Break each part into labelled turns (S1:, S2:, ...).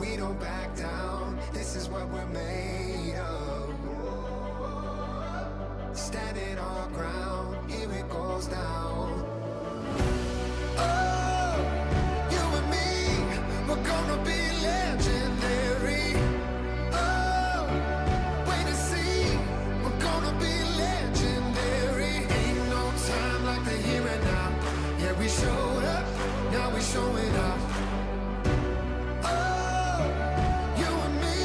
S1: We don't back down, this is what we're made of. Standing our ground, here it goes down. Oh, you and me, we're gonna be legendary. Oh, wait and see, we're gonna be legendary. Ain't no time like the here and now. Yeah, we showed up, now we showing up. Oh, you and me,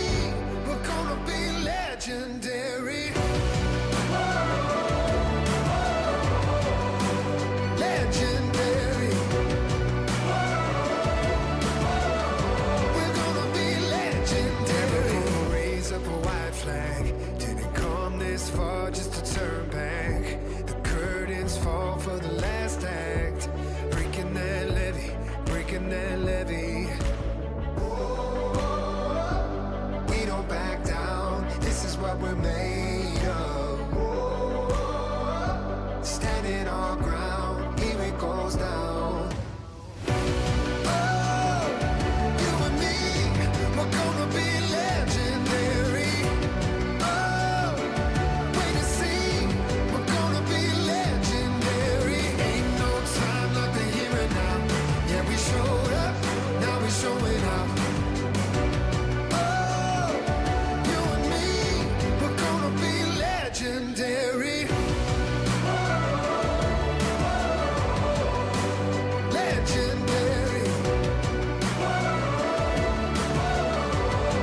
S1: we're gonna be legendary. Legendary. We're gonna be legendary. Raise up a white flag. Didn't come this far just to turn back. The curtains fall for the last act. Breaking that levee, breaking that levee. We don't back down, this is what we're made of. Standing our ground, here it goes down. Oh, you and me, we're gonna be legendary. Oh, wait and see, we're gonna be legendary. Ain't no time like the here and now. Yeah, we showed up, now we showing up. Oh, you and me, we're gonna be legendary. Legendary.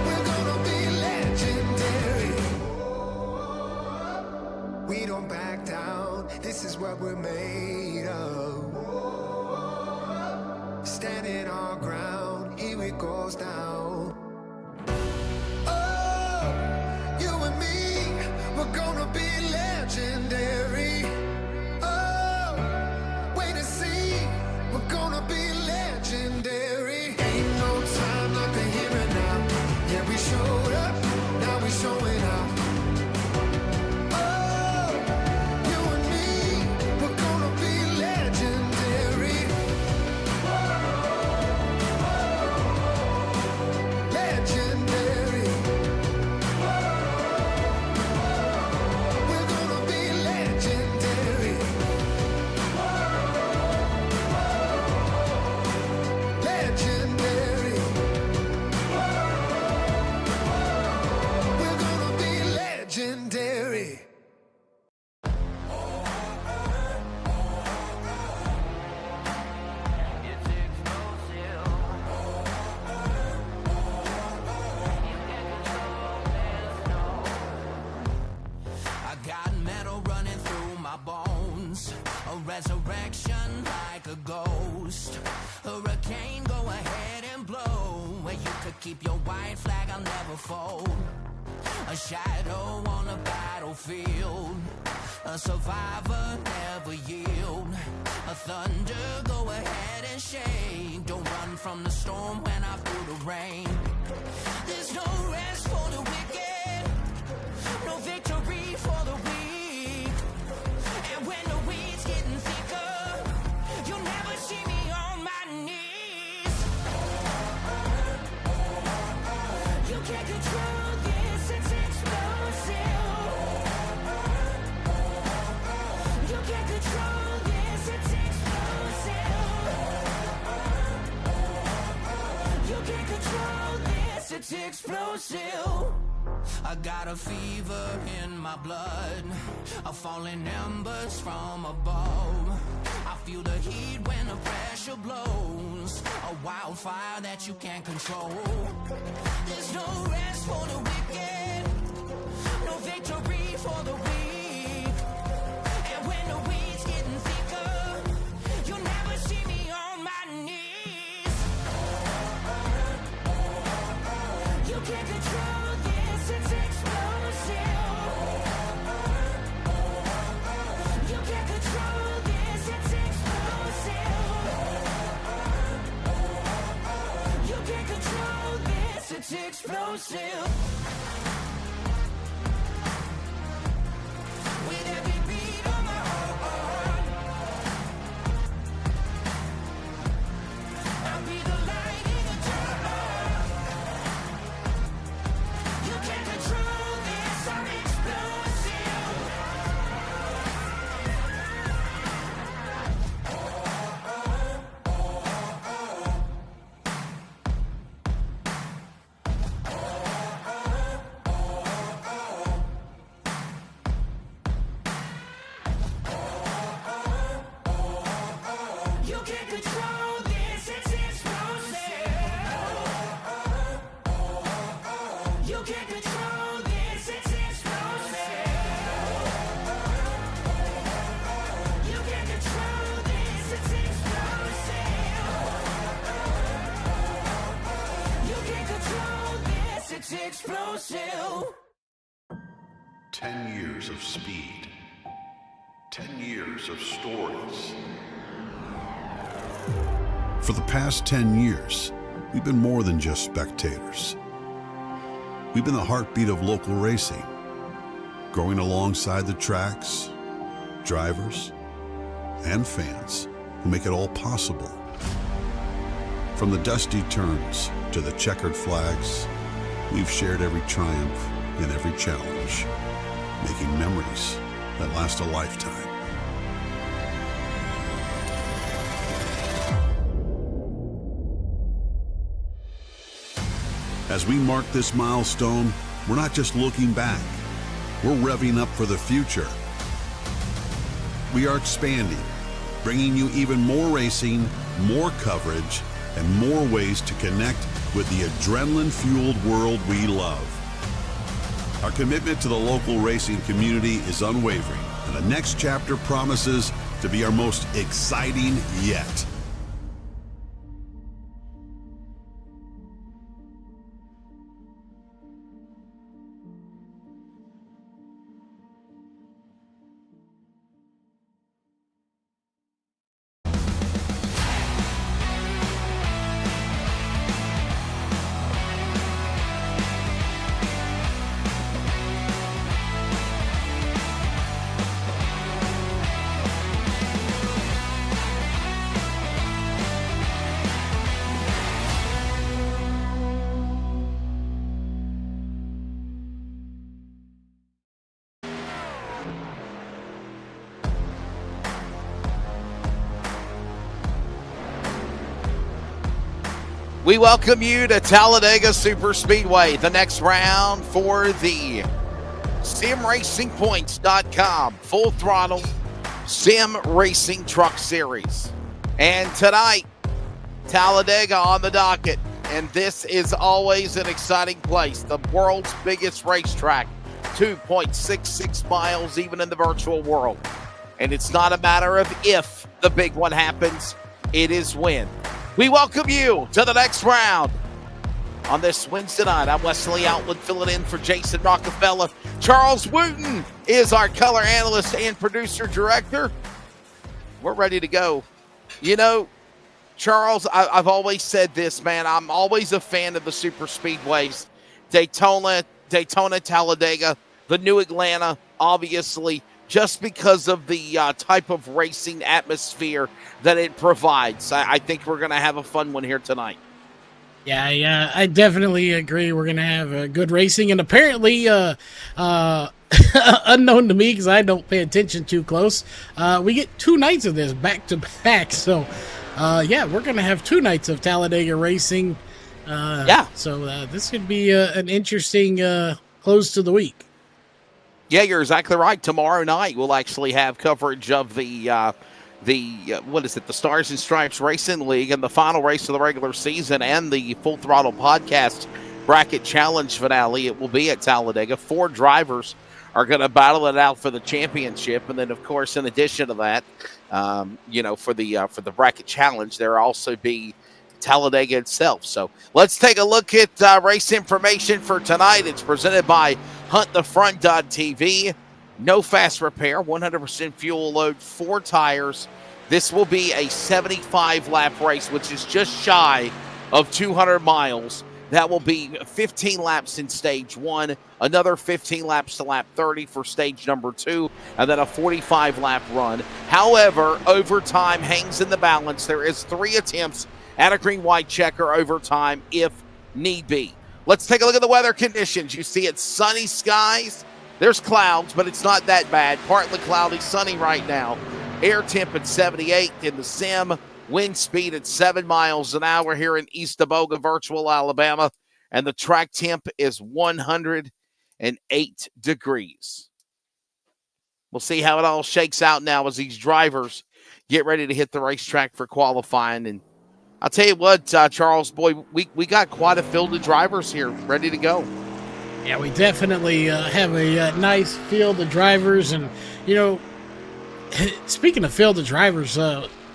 S1: We're gonna be legendary. We don't back down, this is what we're made of. Standing our ground, here it goes down. Oh, you and me, we're gonna be legendary. Oh, wait and see, we're gonna be legendary. Ain't no time like the here and now. Yeah, we showed up, now we showing up. Oh, you and me, we're gonna be legendary. Legendary. We're gonna be legendary. Legendary. We're gonna be legendary.
S2: It's explosive. You can't control this, no. I got metal running through my bones, a resurrection like a ghost. Hurricane, go ahead and blow. Where you could keep your white flag, I'll never fold. A shadow on a battlefield, a survivor, never yield. A thunder, go ahead and shake. Don't run from the storm when I feel the rain. There's no rest for the wicked, no victory for the weak. And when the weed's getting thicker, you'll never see me on my knees. You can't control this, it's explosive. You can't control this, it's explosive. You can't control this, it's explosive. I got a fever in my blood, a falling embers from above. I feel the heat when the pressure blows, a wildfire that you can't control. There's no rest for the wicked, no victory for the weak. And when the weed's getting thicker, you'll never see me on my knees. You can't control this, it's explosive. You can't control this, it's explosive. You can't control this, it's explosive. With every beat of my heart, I'll be the light in the dark. it's explosive.
S3: 10 years of speed. 10 years of stories. For the past 10 years, we've been more than just spectators. We've been the heartbeat of local racing, growing alongside the tracks, drivers, and fans who make it all possible. From the dusty turns to the checkered flags, we've shared every triumph and every challenge, making memories that last a lifetime. As we mark this milestone, we're not just looking back, we're revving up for the future. We are expanding, bringing you even more racing, more coverage, and more ways to connect with the adrenaline-fueled world we love. Our commitment to the local racing community is unwavering, and the next chapter promises to be our most exciting yet.
S4: We welcome you to Talladega Superspeedway, the next round for the SimRacingPoints.com Full Throttle Sim Racing Truck Series. And tonight, Talladega on the docket. And this is always an exciting place. The world's biggest racetrack, 2.66 miles even in the virtual world. And it's not a matter of if the big one happens, it is when. We welcome you to the next round on this Wednesday night. I'm Wesley Outland filling in for Jason Rockefeller. Charles Wooten is our color analyst and producer director. We're ready to go. You know, Charles, I've always said this, man. I'm always a fan of the super speedways. Daytona, Talladega, the New Atlanta, obviously, just because of the type of racing atmosphere that it provides. I think we're going to have a fun one here tonight.
S5: Yeah, I definitely agree. We're going to have good racing, and apparently, unknown to me because I don't pay attention too close, we get 2 nights of this back to back. So, we're going to have 2 nights of Talladega racing. So this could be an interesting close to the week.
S4: Yeah, you're exactly right. Tomorrow night we'll actually have coverage of the Stars and Stripes Racing League and the final race of the regular season and the Full Throttle Podcast Bracket Challenge finale. It will be at Talladega. 4 drivers are going to battle it out for the championship, and then of course, in addition to that, for the Bracket Challenge, there will also be Talladega itself. So let's take a look at race information for tonight. It's presented by HuntTheFront.tv. No fast repair, 100% fuel load, 4 tires. This will be a 75-lap race, which is just shy of 200 miles. That will be 15 laps in stage 1, another 15 laps to lap 30 for stage number 2, and then a 45-lap run. However, overtime hangs in the balance. There is 3 attempts at a green-white checker overtime if need be. Let's take a look at the weather conditions. You see it's sunny skies. There's clouds, but it's not that bad. Partly cloudy, sunny right now. Air temp at 78 in the sim. Wind speed at 7 miles an hour here in East Aboga, Virtual, Alabama. And the track temp is 108 degrees. We'll see how it all shakes out now as these drivers get ready to hit the racetrack for qualifying. And I'll tell you what, Charles, boy, we got quite a field of drivers here ready to go.
S5: Yeah, we definitely have a nice field of drivers. And, speaking of field of drivers,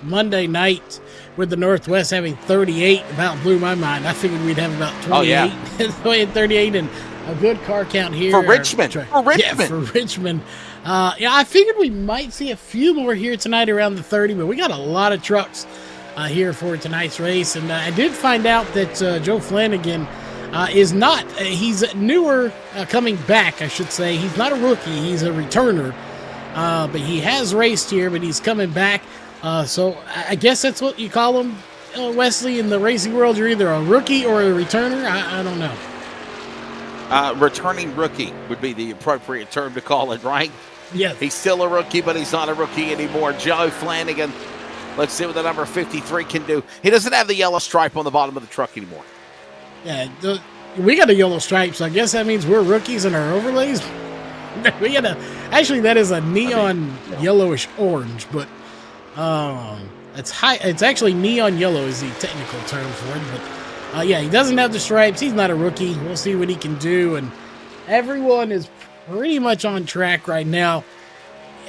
S5: Monday night with the Northwest having 38, about blew my mind. I figured we'd have about 28.
S4: Oh, yeah.
S5: We had 38 and a good car count here.
S4: For Richmond.
S5: Yeah, for Richmond. Yeah, I figured we might see a few more here tonight around the 30, but we got a lot of trucks here for tonight's race. And I did find out that Joe Flanagan is not, he's newer, coming back, I should say. He's not a rookie, he's a returner. But he has raced here, but he's coming back. So I guess that's what you call him, Wesley, in the racing world. You're either a rookie or a returner. I don't know.
S4: Returning rookie would be the appropriate term to call it, right?
S5: Yes.
S4: He's still a rookie, but he's not a rookie anymore. Joe Flanagan. Let's see what the number 53 can do. He doesn't have the yellow stripe on the bottom of the truck anymore.
S5: Yeah, we got a yellow stripe, so I guess that means we're rookies in our overlays. We got actually, that is a neon yellowish orange, but it's actually neon yellow is the technical term for it. But yeah, he doesn't have the stripes. He's not a rookie. We'll see what he can do. And everyone is pretty much on track right now.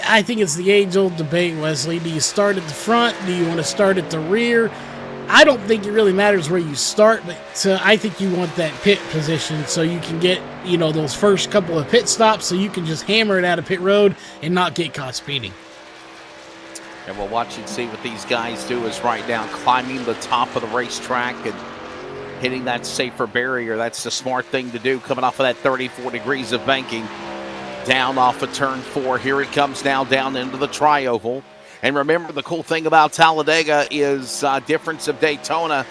S5: I think it's the age-old debate, Wesley. Do you start at the front? Do you want to start at the rear? I don't think it really matters where you start, but I think you want that pit position so you can get, those first couple of pit stops so you can just hammer it out of pit road and not get caught speeding.
S4: And we'll watch and see what these guys do is right now climbing the top of the racetrack and hitting that safer barrier. That's the smart thing to do, coming off of that 34 degrees of banking. Down off of turn 4. Here it comes now down into the tri-oval. And remember, the cool thing about Talladega is difference of Daytona.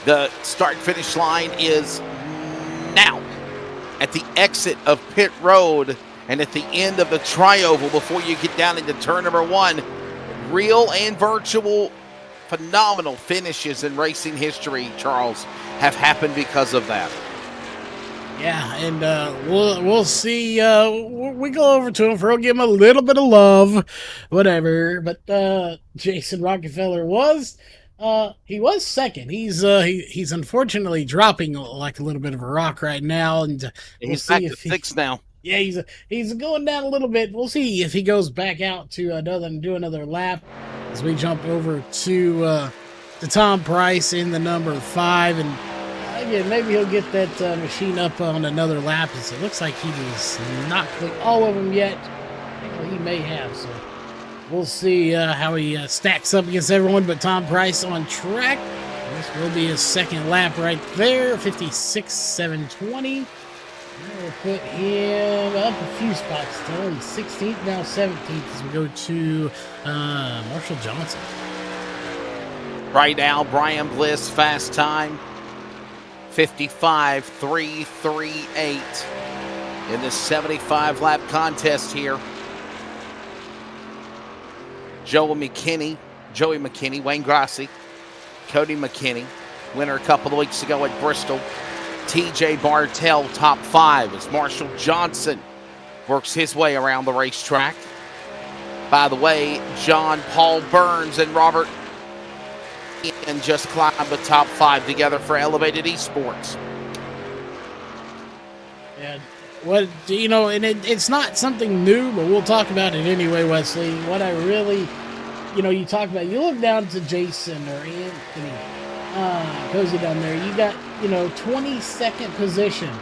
S4: The start-finish line is now at the exit of pit road and at the end of the tri-oval before you get down into turn number 1. Real and virtual phenomenal finishes in racing history, Charles, have happened because of that.
S5: Yeah, and we'll see. We go over to him for give him a little bit of love, whatever. But Jason Rockefeller was second. He's unfortunately dropping like a little bit of a rock right now, and
S4: he's back to 6 now.
S5: Yeah, he's going down a little bit. We'll see if he goes back out to do another lap as we jump over to Tom Price in the number 5 and. Again, maybe he'll get that machine up on another lap. It looks like he does not click all of them yet. He may have, so we'll see how he stacks up against everyone. But Tom Price on track. This will be his second lap right there, 56.720. We'll put him up a few spots still. He's 16th, now 17th as we go to Marshall Johnson.
S4: Right now, Brian Bliss, fast time. 55.338 in this 75-lap contest here. Joey McKinney, Wayne Grassi, Cody McKinney, winner a couple of weeks ago at Bristol. TJ Bartell, top 5 as Marshall Johnson works his way around the racetrack. By the way, John Paul Burns and Robert and just climbed the top 5 together for Elevated Esports.
S5: Yeah, and it's not something new, but we'll talk about it anyway, Wesley. What I really, you talk about, you look down to Jason or Anthony Cozy down there, you got, 22nd position.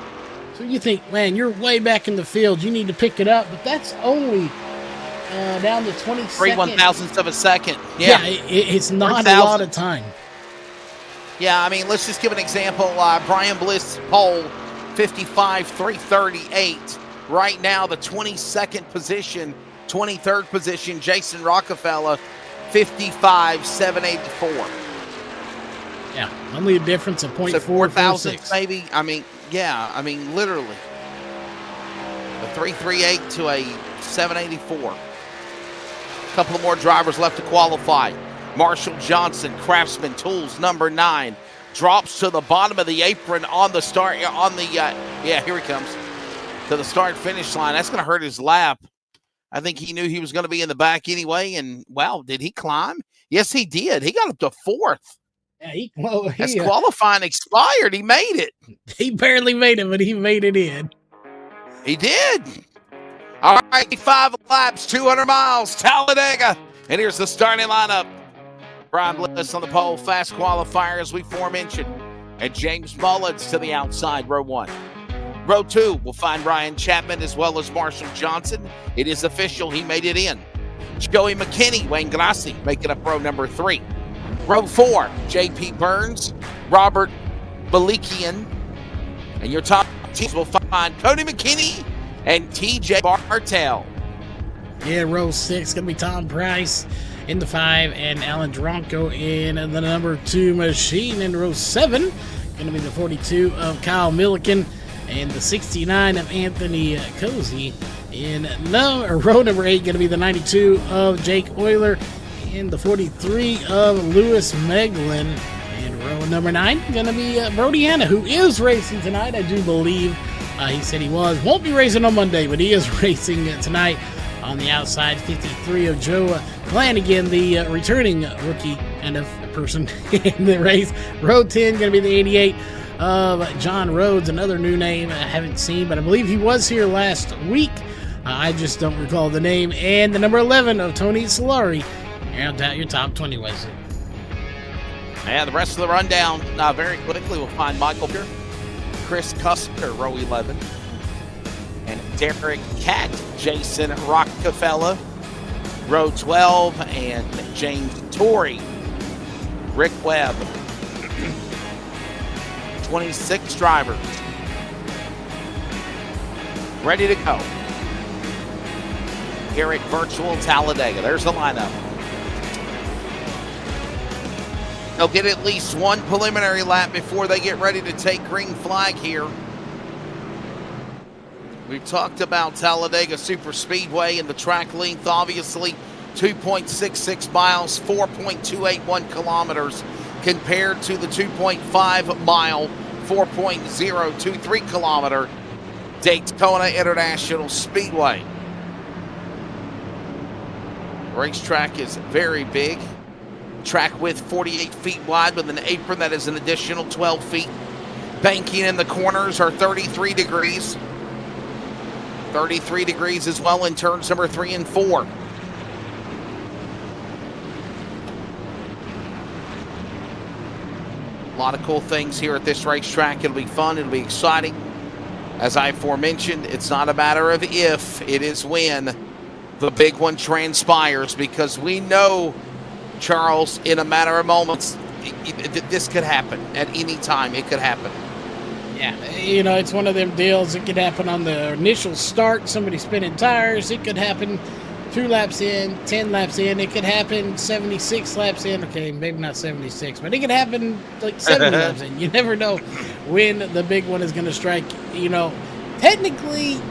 S5: So you think, man, you're way back in the field, you need to pick it up, but that's only down to 22nd.
S4: 3 1,000ths of a second.
S5: Yeah, it's not
S4: 3,
S5: a lot of time.
S4: Yeah, I mean, let's just give an example. Brian Bliss pole, 55.338. Right now, the 22nd position, 23rd position, Jason Rockefeller, 55.784.
S5: Yeah, only a difference of 0.446.
S4: So 4,000 maybe. I mean, literally. A 338 to a 784. A couple of more drivers left to qualify. Marshall Johnson, Craftsman Tools, number 9, drops to the bottom of the apron on the start. Here he comes to the start-finish line. That's going to hurt his lap. I think he knew he was going to be in the back anyway. And wow, did he climb? Yes, he did. He got up to 4th.
S5: Yeah,
S4: as qualifying expired, he made it.
S5: He barely made it, but he made it in.
S4: He did. All right, 5 laps, 200 miles, Talladega. And here's the starting lineup. Brian Bliss on the pole, fast qualifier as we aforementioned. And James Mullins to the outside, row 1. Row 2 will find Ryan Chapman as well as Marshall Johnson. It is official, he made it in. Joey McKinney, Wayne Grassi making up row number 3. Row 4, J.P. Burns, Robert Balikian. And your top teams will find Cody McKinney and T.J. Bartel.
S5: Yeah, row 6 going to be Tom Price in the 5 and Alan Dronko in the number 2 machine. In row 7, going to be the 42 of Kyle Milliken and the 69 of Anthony Cozy. In row number 8, going to be the 92 of Jake Euler and the 43 of Lewis Meglin. In row number 9, going to be Brody Hanna, who is racing tonight, I do believe. He said he won't be racing on Monday, but he is racing tonight. On the outside, 53 of Joe Flanagan, the returning rookie kind of person in the race. Row 10 going to be the 88 of John Rhodes, another new name I haven't seen, but I believe he was here last week. I just don't recall the name. And the number 11 of Tony Solari. Round out your top 20, Wesley.
S4: And the rest of the rundown, very quickly, we'll find Michael Beer, Chris Custer, row 11. And Derek Catt, Jason Rockefeller, row 12, and James Torrey, Rick Webb. 26 drivers ready to go here at Virtual Talladega. There's the lineup. They'll get at least one preliminary lap before they get ready to take green flag here. We've talked about Talladega Super Speedway and the track length, obviously 2.66 miles, 4.281 kilometers compared to the 2.5 mile, 4.023 kilometer Daytona International Speedway. Racetrack is very big. Track width 48 feet wide with an apron that is an additional 12 feet. Banking in the corners are 33 degrees. 33 degrees as well in turns number 3 and 4. A lot of cool things here at this racetrack. It'll be fun. It'll be exciting. As I aforementioned, it's not a matter of if, it is when the big one transpires, because we know, Charles, in a matter of moments, this could happen at any time. It could happen.
S5: Yeah, it's one of them deals. It could happen on the initial start, somebody spinning tires. It could happen 2 laps in, 10 laps in. It could happen 76 laps in. Okay, maybe not 76, but it could happen like 70 laps in. You never know when the big one is going to strike. Technically,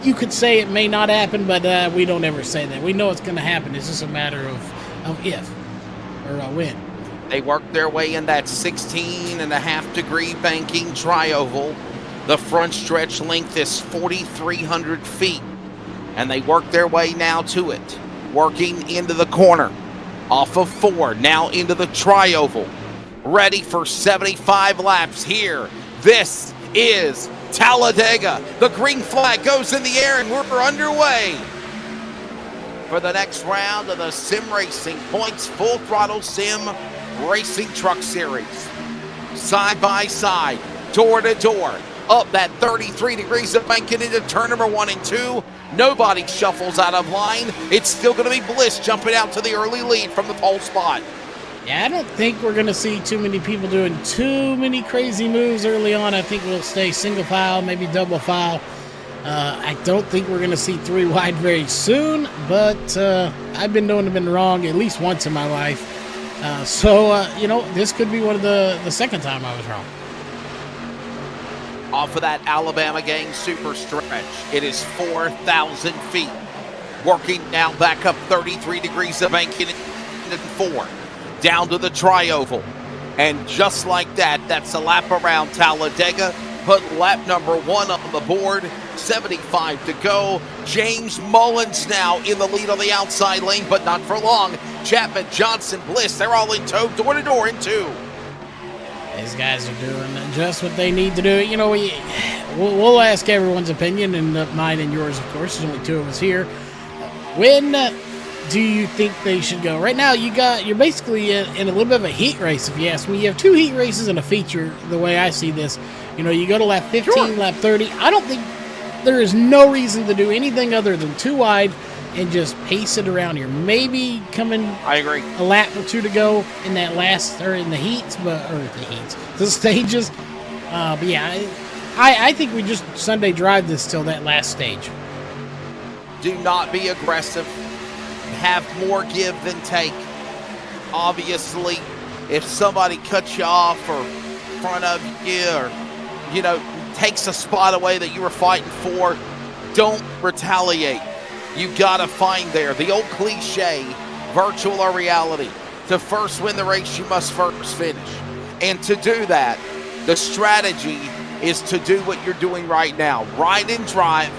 S5: you could say it may not happen, but we don't ever say that. We know it's going to happen. It's just a matter of if or when.
S4: They work their way in that 16.5 degree banking tri-oval. The front stretch length is 4,300 feet. And they work their way now to it. Working into the corner. Off of 4, now into the tri-oval. Ready for 75 laps here. This is Talladega. The green flag goes in the air and we're underway for the next round of the Sim Racing Points Full Throttle Sim Racing Truck Series. Side by side, door to door, up that 33 degrees of banking into turn number 1 and 2. Nobody shuffles out of line. It's still going to be Bliss jumping out to the early lead from the pole spot.
S5: Yeah, I don't think we're going to see too many people doing too many crazy moves early on. I think we'll stay single file, maybe double file. I don't think we're going to see 3 wide very soon, but I've been known to have been wrong at least once in my life. This could be one of the second time I was wrong.
S4: Off of that Alabama Gang super stretch, it is 4,000 feet. Working now back up 33 degrees of banking into 4. Down to the tri-oval. And just like that, that's a lap around Talladega. Put lap number 1 on the board. 75 to go. James Mullins now in the lead on the outside lane, but not for long. Chapman, Johnson, Bliss, they're all in tow, door to door in 2.
S5: These guys are doing just what they need to do. We'll ask everyone's opinion, and mine and yours, of course. There's only 2 of us here. When do you think they should go? Right now, you're basically in a little bit of a heat race, if you ask me. You have 2 heat races and a feature, the way I see this. You go to lap 15,
S4: Sure.
S5: lap 30. I don't think there is no reason to do anything other than 2 wide and just pace it around here. Maybe coming
S4: I agree.
S5: a lap or 2 to go in that last, or in the heats, the stages. But yeah, I think we just Sunday drive this till that last stage.
S4: Do not be aggressive. Have more give than take. Obviously, if somebody cuts you off or in front of you or, takes a spot away that you were fighting for, don't retaliate. You got to find there. The old cliche, virtual or reality. To first win the race, you must first finish. And to do that, the strategy is to do what you're doing right now. Ride and drive.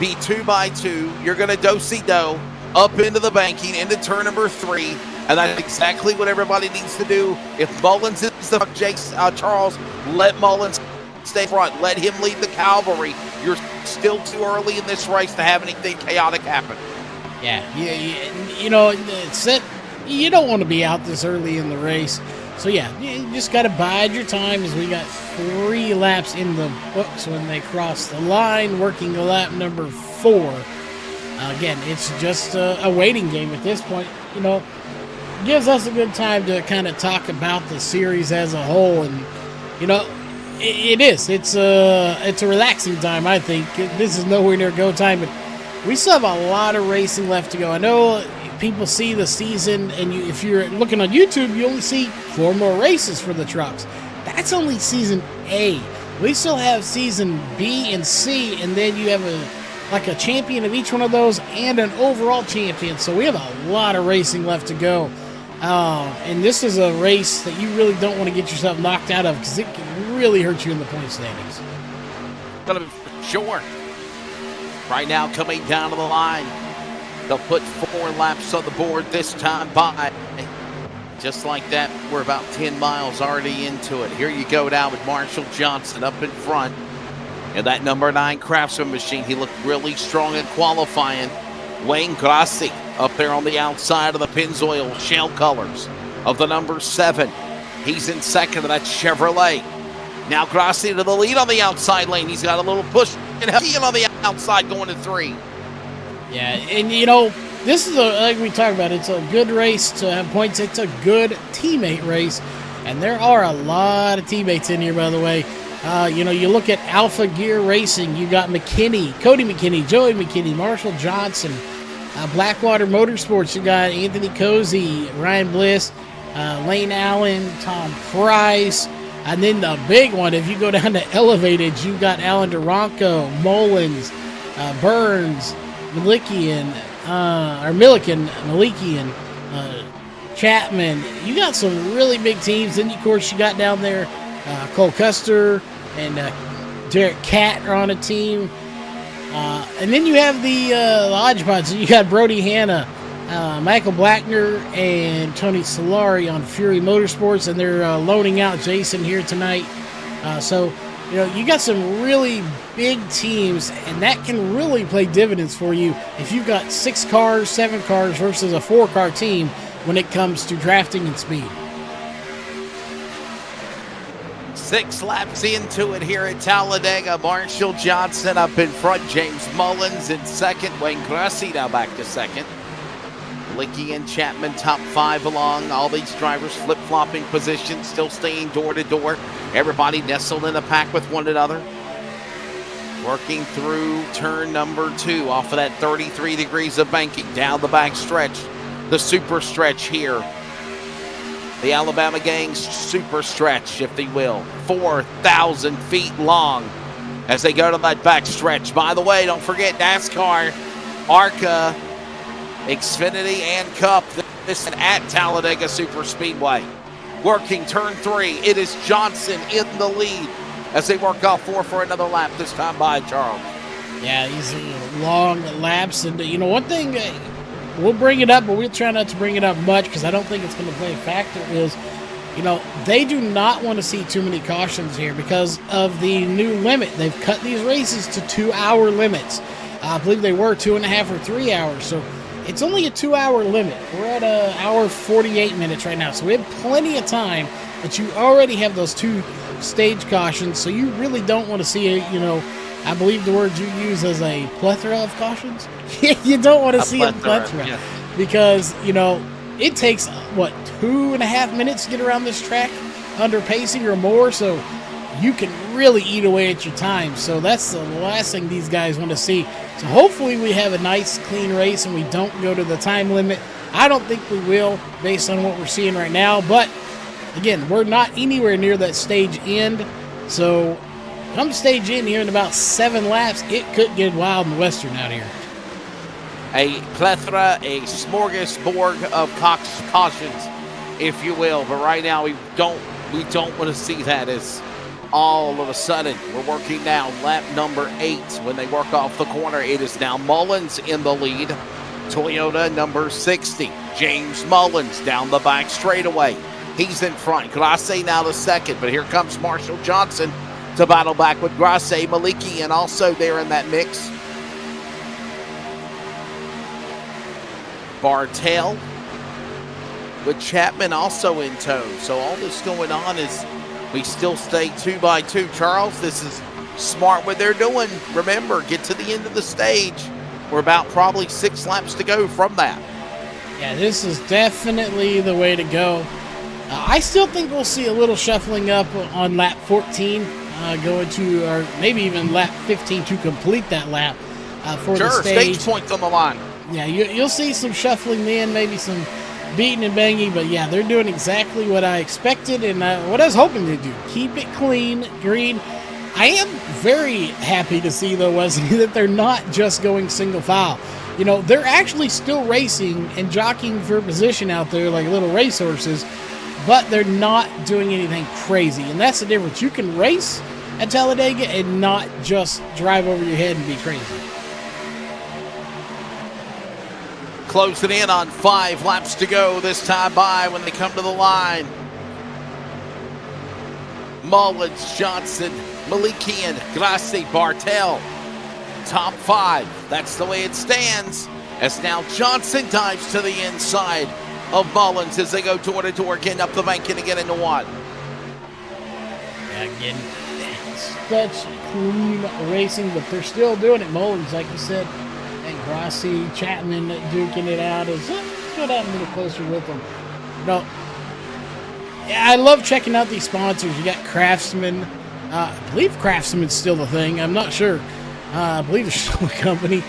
S4: Be 2 by 2. You're going to do-si-do up into the banking, into turn number 3. And that's exactly what everybody needs to do. If Mullins is the Charles, let Mullins stay front. Let him lead the cavalry. You're still too early in this race to have anything chaotic happen.
S5: Yeah, you don't want to be out this early in the race. So yeah, you just got to bide your time, as we got 3 laps in the books when they cross the line, working lap number 4. Again, it's just a waiting game at this point. Gives us a good time to kind of talk about the series as a whole, and it is. It's a relaxing time, I think. This is nowhere near go time, but we still have a lot of racing left to go. I know people see the season, and if you're looking on YouTube, you only see 4 more races for the trucks. That's only season A. We still have season B and C, and then you have a champion of each one of those and an overall champion. So we have a lot of racing left to go. And this is a race that you really don't want to get yourself knocked out of, because it can really hurt you in the point standings.
S4: Gonna be for sure. Right now, coming down to the line, they'll put 4 laps on the board this time by. Just like that, we're about 10 miles already into it. Here you go now with Marshall Johnson up in front. And that number 9 Craftsman machine, he looked really strong in qualifying. Wayne Grassi up there on the outside of the Pennzoil shell colors of the number 7. He's in second of that Chevrolet. Now Grassi to the lead on the outside lane. He's got a little push and on the outside going to 3.
S5: Yeah, and this is like we talked about, it's a good race to have points. It's a good teammate race, and there are a lot of teammates in here, by the way. You look at Alpha Gear Racing, you got McKinney, Cody McKinney, Joey McKinney, Marshall Johnson. Blackwater Motorsports, you got Anthony Cozy, Ryan Bliss, Lane Allen, Tom Price. And then the big one, if you go down to Elevated, you got Alan Duranco, Mullins, Burns, Malikian, Chapman. You got some really big teams. Then, of course, you got down there Cole Custer and Derek Catt are on a team. And then you have the Hodgepodge. So you got Brody Hanna, Michael Blackner, and Tony Solari on Fury Motorsports, and they're loaning out Jason here tonight. So you got some really big teams, and that can really play dividends for you if you've got 6 cars, 7 cars versus a 4-car team when it comes to drafting and speed.
S4: 6 laps into it here at Talladega. Marshall Johnson up in front. James Mullins in second. Wayne Grassi now back to second. Licky and Chapman top 5 along. All these drivers flip-flopping positions, still staying door to door. Everybody nestled in a pack with one another. Working through turn number 2 off of that 33 degrees of banking. Down the back stretch. The super stretch here. The Alabama Gang's super stretch, if they will. 4,000 feet long as they go to that back stretch. By the way, don't forget NASCAR, ARCA, Xfinity, and Cup. This is at Talladega Super Speedway. Working turn 3. It is Johnson in the lead as they work off 4 for another lap, this time by Charles.
S5: Yeah, these long laps. And, one thing... we'll bring it up, but we'll try not to bring it up much because I don't think it's going to play a factor, is, they do not want to see too many cautions here because of the new limit. They've cut these races to 2-hour limits. I believe they were 2.5 or 3 hours. So it's only a 2-hour limit. We're at an hour 48 minutes right now, so we have plenty of time. But you already have those 2 stage cautions, so you really don't want to see I believe the word you use as a plethora of cautions. You don't want to see a plethora
S4: yeah.
S5: because it takes 2.5 minutes to get around this track under pacing or more, so you can really eat away at your time. So that's the last thing these guys want to see. So hopefully we have a nice clean race and we don't go to the time limit. I don't think we will based on what we're seeing right now, but again, we're not anywhere near that stage end. So come stage in here in about 7 laps, it could get wild in the Western out here.
S4: A plethora, a smorgasbord of cautions, if you will. But right now, we don't want to see that as all of a sudden we're working now lap number 8. When they work off the corner, it is now Mullins in the lead. Toyota number 60, James Mullins down the back straightaway. He's in front. Grasse now the second, but here comes Marshall Johnson to battle back with Grasse. Maliki and also there in that mix. Bartel with Chapman also in tow. So all this going on is we still stay 2 by 2. Charles, this is smart what they're doing. Remember, get to the end of the stage. We're about probably 6 laps to go from that.
S5: Yeah, this is definitely the way to go. I still think we'll see a little shuffling up on lap 14, going to, or maybe even lap 15 to complete that lap for the stage.
S4: Stage points on the line.
S5: Yeah, you'll see some shuffling in, maybe some beating and banging, but yeah, they're doing exactly what I expected and what I was hoping to do. Keep it clean, green. I am very happy to see, though, Wesley, that they're not just going single file. They're actually still racing and jockeying for position out there like little racehorses, but they're not doing anything crazy, and that's the difference. You can race at Talladega and not just drive over your head and be crazy.
S4: Closing in on 5 laps to go this time by when they come to the line. Mullins, Johnson, Malikian, Grasse, Bartel. Top 5. That's the way it stands. As now Johnson dives to the inside of Mullins as they go door to door, getting up the bank and again into one.
S5: Again, such clean racing, but they're still doing it. Mullins, like you said, and Grassi, Chapman duking it out. Is go down a little closer with them. Yeah, I love checking out these sponsors. You got Craftsman. I believe Craftsman's still the thing. I'm not sure. I believe it's still a company.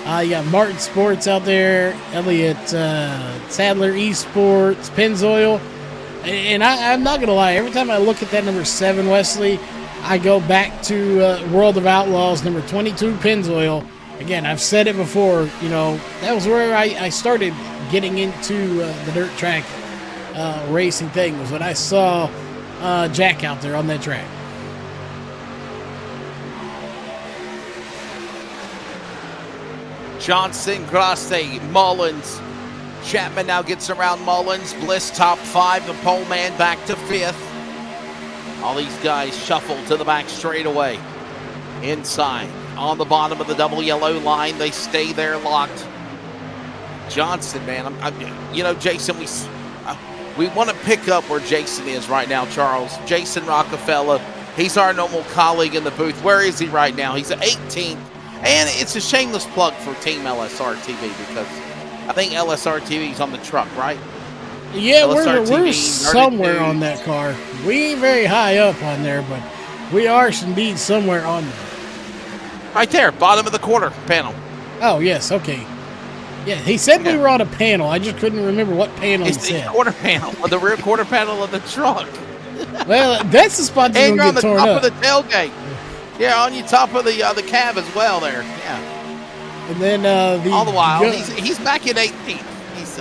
S5: You got Martin Sports out there, Elliott Sadler Esports, Pennzoil. And I'm not going to lie, every time I look at that number 7, Wesley, I go back to World of Outlaws, number 22, Pennzoil. Again, I've said it before, that was where I started getting into the dirt track racing thing, was when I saw Jack out there on that track.
S4: Johnson, Grasse, Mullins. Chapman now gets around Mullins. Bliss top 5. The pole man back to 5th. All these guys shuffle to the back straightaway. Inside, on the bottom of the double yellow line, they stay there locked. Johnson, man, Jason, we want to pick up where Jason is right now, Charles. Jason Rockefeller, he's our normal colleague in the booth. Where is he right now? He's at 18th. And it's a shameless plug for Team LSRTV because I think LSRTV is on the truck, right?
S5: Yeah, we're somewhere on that car. We ain't very high up on there, but we are indeed somewhere on there.
S4: Right there, bottom of the quarter panel.
S5: Oh, yes, okay. Yeah, he said we were on a panel. I just couldn't remember what panel he said.
S4: The quarter panel, or the rear quarter panel of the truck.
S5: Well, that's the spot you're going to get torn up.
S4: And you're on the top of the tailgate. Yeah, on your top of the cab as well there. Yeah.
S5: And then
S4: all the while, he's back in 18th. He's,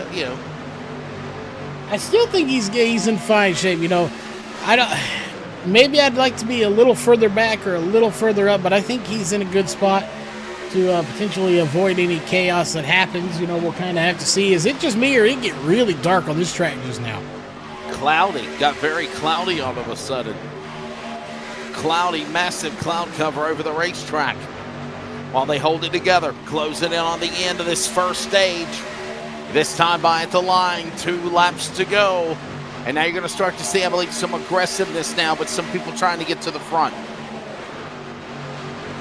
S5: I still think he's in fine shape. Maybe I'd like to be a little further back or a little further up, but I think he's in a good spot to potentially avoid any chaos that happens. We'll kind of have to see. Is it just me or it get really dark on this track just now?
S4: Cloudy. Got very cloudy all of a sudden. Cloudy, massive cloud cover over the racetrack while they hold it together, closing in on the end of this first stage. This time by at the line, 2 laps to go. And now you're going to start to see, I believe, some aggressiveness now, but some people trying to get to the front.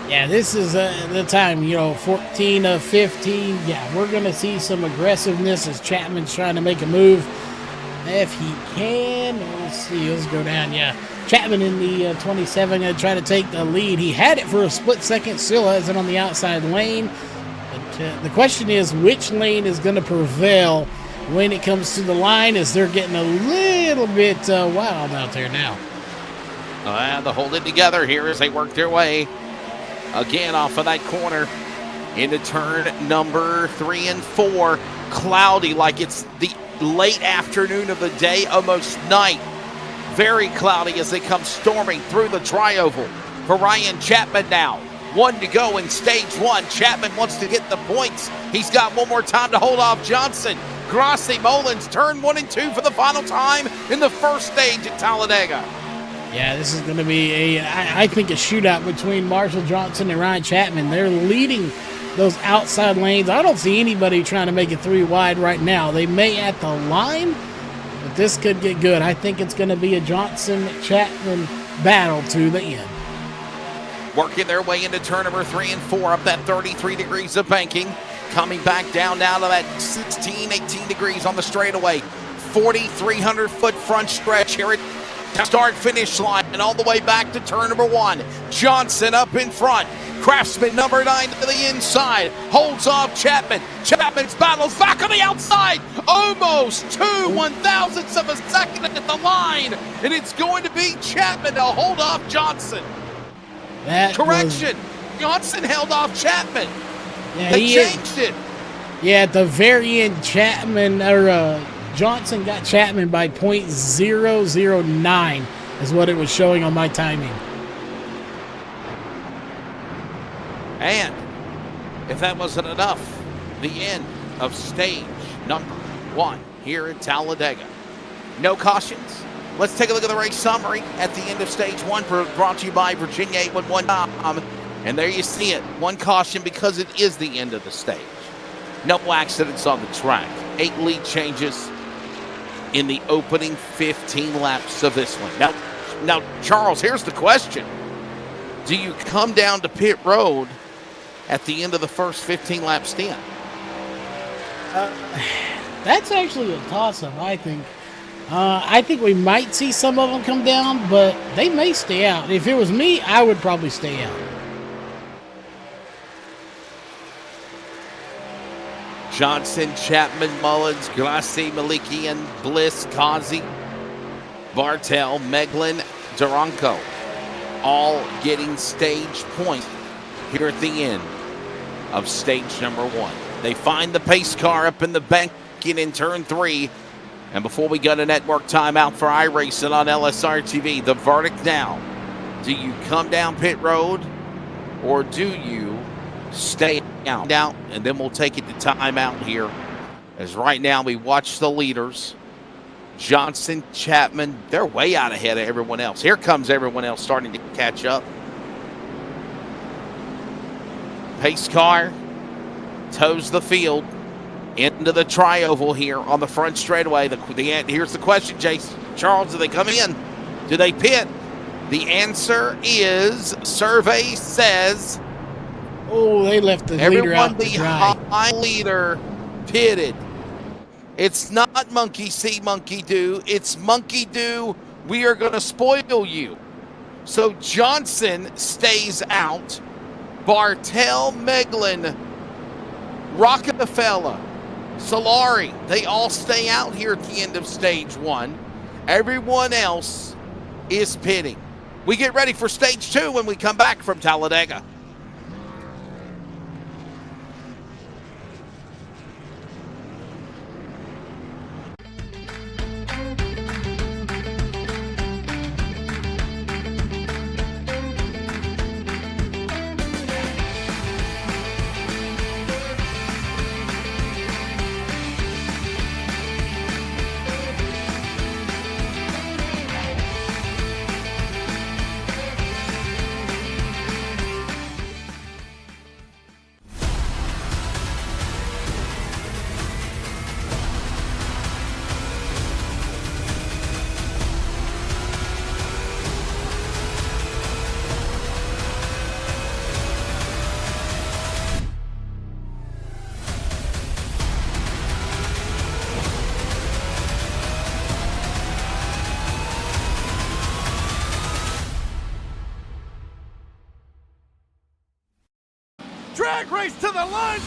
S5: Yeah, this is the time, 14 of 15. Yeah, we're going to see some aggressiveness as Chapman's trying to make a move. If he can, let's see, let's go down. Yeah, Chapman in the 27 going to try to take the lead. He had it for a split second, still has it on the outside lane. But the question is, which lane is going to prevail when it comes to the line, as they're getting a little bit wild out there now.
S4: And they'll hold it together here as they work their way again off of that corner into turn number 3 and 4. Cloudy, like it's the late afternoon of the day, almost night. Very cloudy as they come storming through the tri-oval for Ryan Chapman now. 1 to go in stage 1. Chapman wants to get the points. He's got one more time to hold off Johnson. Grassi Mullins, turn 1 and 2 for the final time in the first stage at Talladega.
S5: Yeah, this is going to be I think, a shootout between Marshall Johnson and Ryan Chapman. They're leading those outside lanes. I don't see anybody trying to make it 3 wide right now. They may at the line, but this could get good. I think it's going to be a Johnson-Chapman battle to the end.
S4: Working their way into turn number 3 and 4 up that 33 degrees of banking. Coming back down now to that 16, 18 degrees on the straightaway. 4,300-foot front stretch here at start-finish line and all the way back to turn number 1. Johnson up in front. Craftsman number 9 to the inside. Holds off Chapman. Chapman's battles back on the outside. Almost 2 1,000ths of a second at the line. And it's going to be Chapman to hold off Johnson. Correction. Johnson held off Chapman.
S5: Yeah,
S4: they changed it.
S5: Yeah, at the very end, Johnson got Chapman by .009 is what it was showing on my timing.
S4: And if that wasn't enough, the end of stage number 1 here at Talladega. No cautions. Let's take a look at the race summary at the end of stage 1, brought to you by Virginia811.com. And there you see it. 1 caution because it is the end of the stage. No accidents on the track. 8 lead changes in the opening 15 laps of this one. Now, Charles, here's the question. Do you come down to pit road at the end of the first 15-lap stint?
S5: That's actually a toss-up, I think. I think we might see some of them come down, but they may stay out. If it was me, I would probably stay out.
S4: Johnson, Chapman, Mullins, Grassi, Malikian, Bliss, Kazi, Bartel, Meglin, Duranko, all getting stage point here at the end of stage number 1. They find the pace car up in the banking in turn 3. And before we go to network timeout for iRacing on LSRTV, the verdict now. Do you come down pit road or do you stay out? And then we'll take it to timeout here. As right now we watch the leaders. Johnson, Chapman, they're way out ahead of everyone else. Here comes everyone else starting to catch up. Pace car tows the field into the tri-oval here on the front straightaway. Here's the question, Jason. Charles, do they come in? Do they pit? The answer is, survey says,
S5: oh, they left the leader out to dry.
S4: Everyone behind leader pitted. It's not monkey see, monkey do. It's monkey do. We are going to spoil you. So Johnson stays out. Bartel, Meglin, Rockefeller, Solari, they all stay out here at the end of stage 1. Everyone else is pitting. We get ready for stage 2 when we come back from Talladega.
S6: drag race to the line.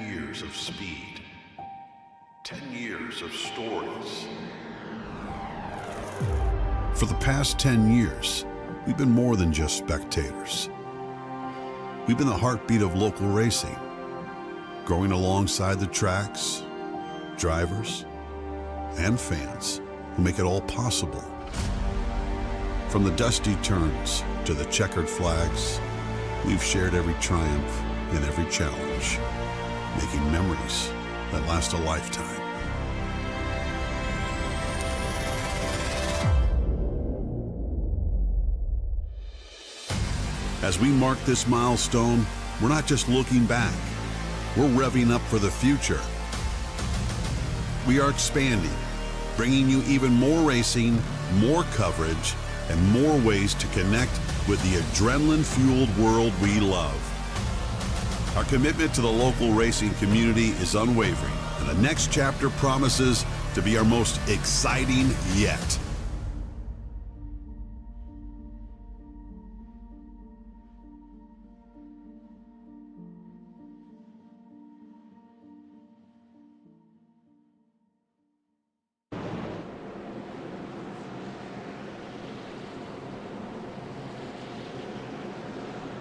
S3: Years of speed, 10 years of stories. For the past 10 years, we've been more than just spectators. We've been the heartbeat of local racing, growing alongside the tracks, drivers, and fans who make it all possible. From the dusty turns to the checkered flags, we've shared every triumph and every challenge, making memories that last a lifetime. As we mark this milestone, we're not just looking back, we're revving up for the future. We are expanding, bringing you even more racing, more coverage, and more ways to connect with the adrenaline-fueled world we love. Our commitment to the local racing community is unwavering, and the next chapter promises to be our most exciting yet.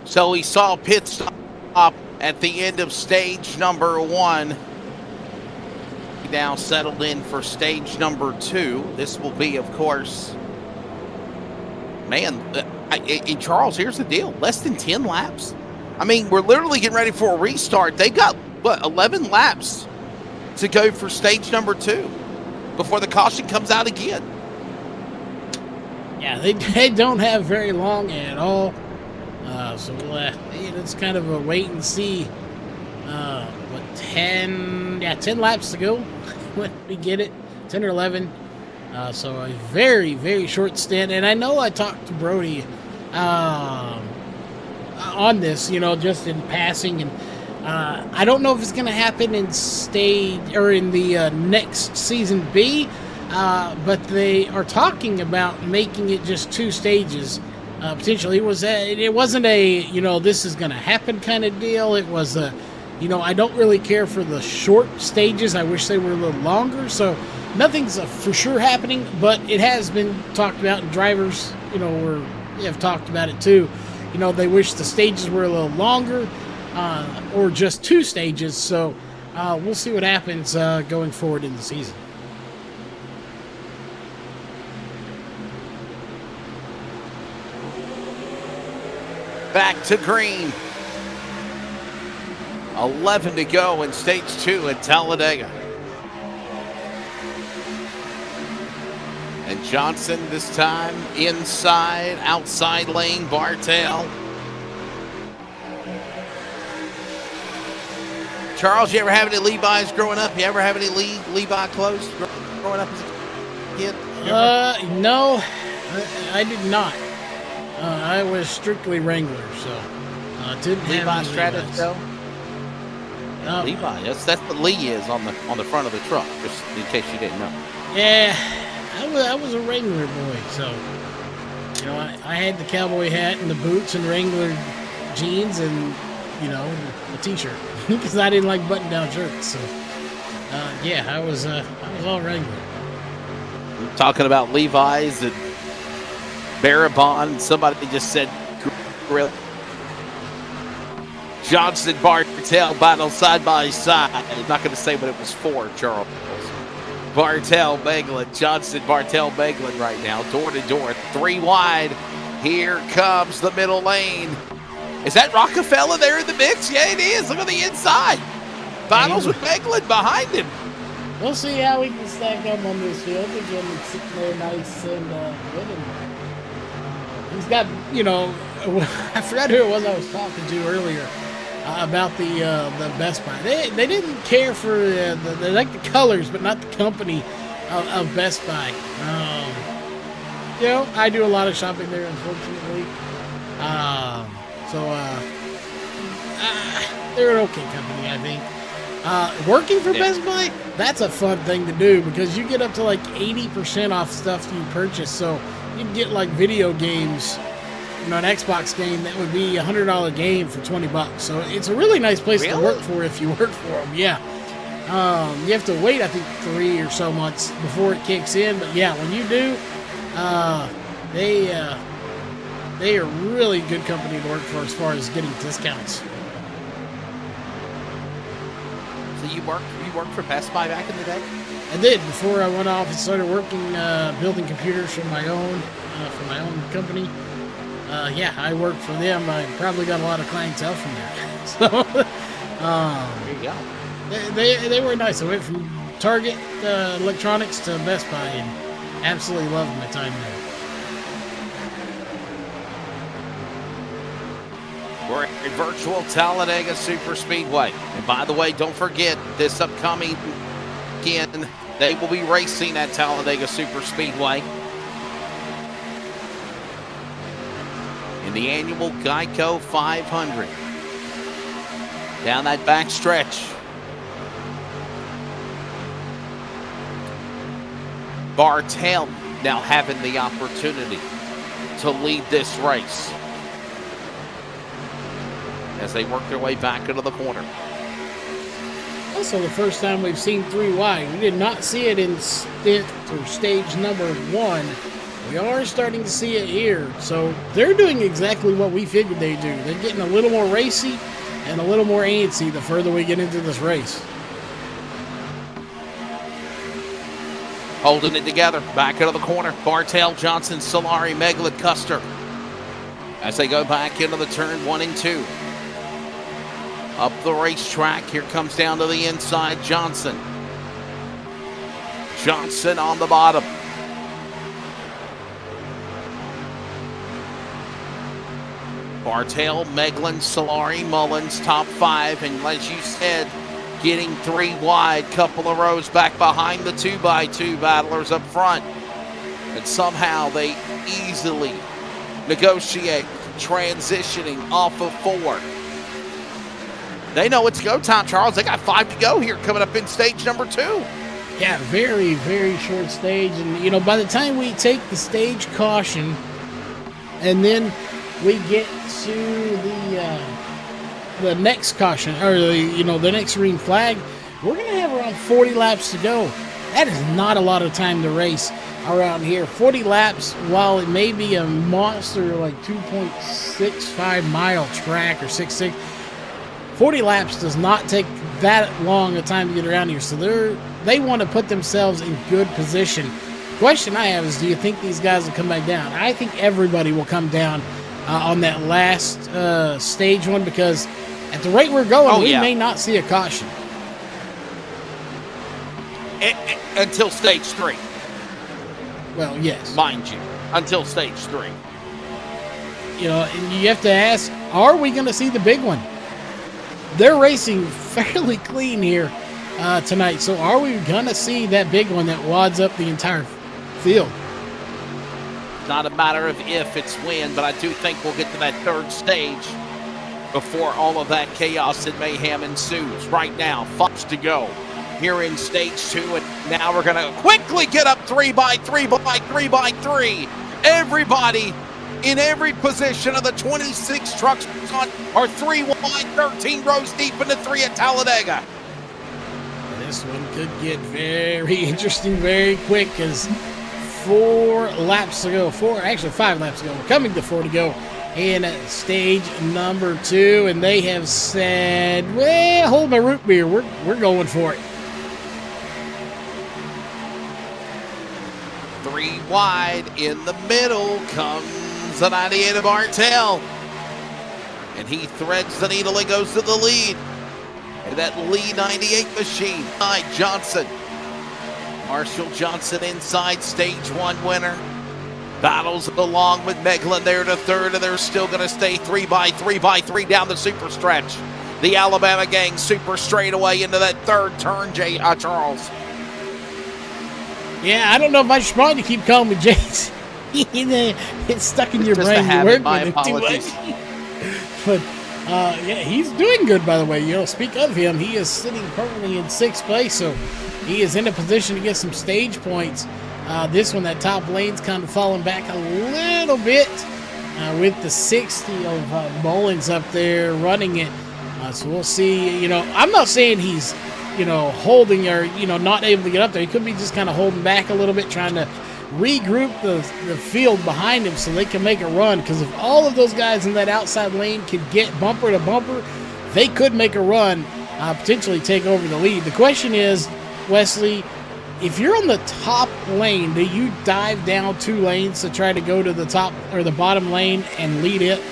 S4: So we saw pit stop at the end of stage number 1. Now settled in for stage number 2. This will be, of course, man, and Charles, here's the deal. Less than 10 laps. I mean, we're literally getting ready for a restart. They've got, 11 laps to go for stage number 2 before the caution comes out again.
S5: Yeah, they don't have very long at all. So it's kind of a wait and see. 10 laps to go when we get it, 10 or 11. So a very, very short stint. And I know I talked to Brody on this, just in passing. And I don't know if it's going to happen in stage or in the next season B, but they are talking about making it just 2 stages. Potentially, it wasn't a this is going to happen kind of deal. It was a I don't really care for the short stages. I wish they were a little longer. So nothing's for sure happening, but it has been talked about, and drivers have talked about it too. They wish the stages were a little longer, or just 2 stages. So we'll see what happens going forward in the season.
S4: Back to green. 11 to go in stage 2 at Talladega. And Johnson this time inside, outside lane, Bartel. Charles, you ever have any Levi's growing up? You ever have any Levi clothes growing up as a kid?
S5: No, I did not. I was strictly Wrangler, so didn't
S4: Levi
S5: have
S4: Stratus though. Levi, that's what Lee is on the front of the truck, just in case you didn't know.
S5: Yeah, I was a Wrangler boy, so I had the cowboy hat and the boots and Wrangler jeans and a t-shirt because I didn't like button-down shirts. So I was all Wrangler.
S4: We're talking about Levi's and Barabon. Somebody just said grill. Johnson, Bartel battle side by side. I'm not going to say what it was for, Charles. Bartel, Meglin, Johnson, Bartel, Meglin right now. Door to door, 3 wide. Here comes the middle lane. Is that Rockefeller there in the mix? Yeah, it is. Look on the inside. Battles with Meglin behind him.
S5: We'll see how we can stack up on this field. Again, it's sitting there nice and good. And he's got, I forgot who it was I was talking to earlier about the Best Buy. They didn't care for they like the colors, but not the company of Best Buy. I do a lot of shopping there, unfortunately. They're an okay company, I think. Working for Best Buy, that's a fun thing to do because you get up to like 80% off stuff you purchase. So you can get like video games, an Xbox game that would be $100 game for $20. So it's a really nice place to work for if you work for them. Yeah. You have to wait, I think, 3 or so months before it kicks in. But yeah, when you do, they are really good company to work for as far as getting discounts.
S4: So you worked for Best Buy back in the day?
S5: I did before I went off and started working building computers for my own company. Yeah, I worked for them. I probably got a lot of clientele from there. So
S4: There you go.
S5: they were nice. I went from Target Electronics to Best Buy and absolutely loved my time there.
S4: We're at virtual Talladega Super Speedway. And by the way, don't forget, this upcoming weekend, they will be racing at Talladega Super Speedway in the annual Geico 500. Down that back stretch. Bartel now having the opportunity to lead this race as they work their way back into the corner.
S5: Also, the first time we've seen 3 wide. We did not see it in stint or stage number 1. We are starting to see it here. So they're doing exactly what we figured they'd do. They're getting a little more racy and a little more antsy the further we get into this race.
S4: Holding it together, back into the corner. Bartel, Johnson, Solari, Meglin, Custer. As they go back into the turn 1 and 2. Up the racetrack, here comes down to the inside, Johnson. Johnson on the bottom. Bartel, Meglin, Solari, Mullins, top 5. And as you said, getting 3 wide, couple of rows back behind the 2x2 battlers up front. And somehow they easily negotiate transitioning off of 4. They know it's go time, Charles. They got 5 to go here coming up in stage number 2.
S5: Yeah, very, very short stage. And, by the time we take the stage caution and then we get to the next caution, or the next green flag, we're going to have around 40 laps to go. That is not a lot of time to race around here. 40 laps, while it may be a monster like 2.65 mile track or 6.6, 40 laps does not take that long a time to get around here. So they want to put themselves in good position. Question I have is, do you think these guys will come back down? I think everybody will come down on that last stage 1, because at the rate we're going, we may not see a caution.
S4: Until stage 3.
S5: Well, yes.
S4: Mind you, until stage 3.
S5: And you have to ask, are we going to see the big one? They're racing fairly clean here tonight, so are we going to see that big one that wads up the entire field?
S4: Not a matter of if, it's when, but I do think we'll get to that 3rd stage before all of that chaos and mayhem ensues. Right now, 5 to go here in stage 2, and now we're going to quickly get up 3x3. Everybody in every position of the 26 trucks are 3 wide, 13 rows deep into 3 at Talladega.
S5: This one could get very interesting very quick, as 4 laps to go. 5 laps to go. We're coming to 4 to go in stage number 2, and they have said, well, hold my root beer. We're going for it.
S4: 3 wide in the middle comes the 98 of Bartel. And he threads the needle and goes to the lead. And that lead 98 machine by Johnson. Marshall Johnson inside, stage 1 winner. Battles along with Meglin there to 3rd, and they're still going to stay 3x3 down the super stretch. The Alabama gang super straightaway into that 3rd turn, Charles.
S5: Yeah, I don't know if I should probably keep calling me James. It's stuck in your
S4: Just a
S5: brain. You
S4: habit.
S5: work
S4: My
S5: with it too
S4: apologies.
S5: much. But yeah, he's doing good, by the way. Speak of him, he is sitting currently in 6th place, so he is in a position to get some stage points. This one, that top lane's kind of falling back a little bit with the 60 of Mullins up there running it. So we'll see. I'm not saying he's, holding or, not able to get up there. He could be just kind of holding back a little bit, trying to regroup the field behind him so they can make a run. Because if all of those guys in that outside lane could get bumper to bumper, they could make a run, potentially take over the lead. The question is, Wesley, if you're on the top lane, do you dive down 2 lanes to try to go to the top or the bottom lane and lead it?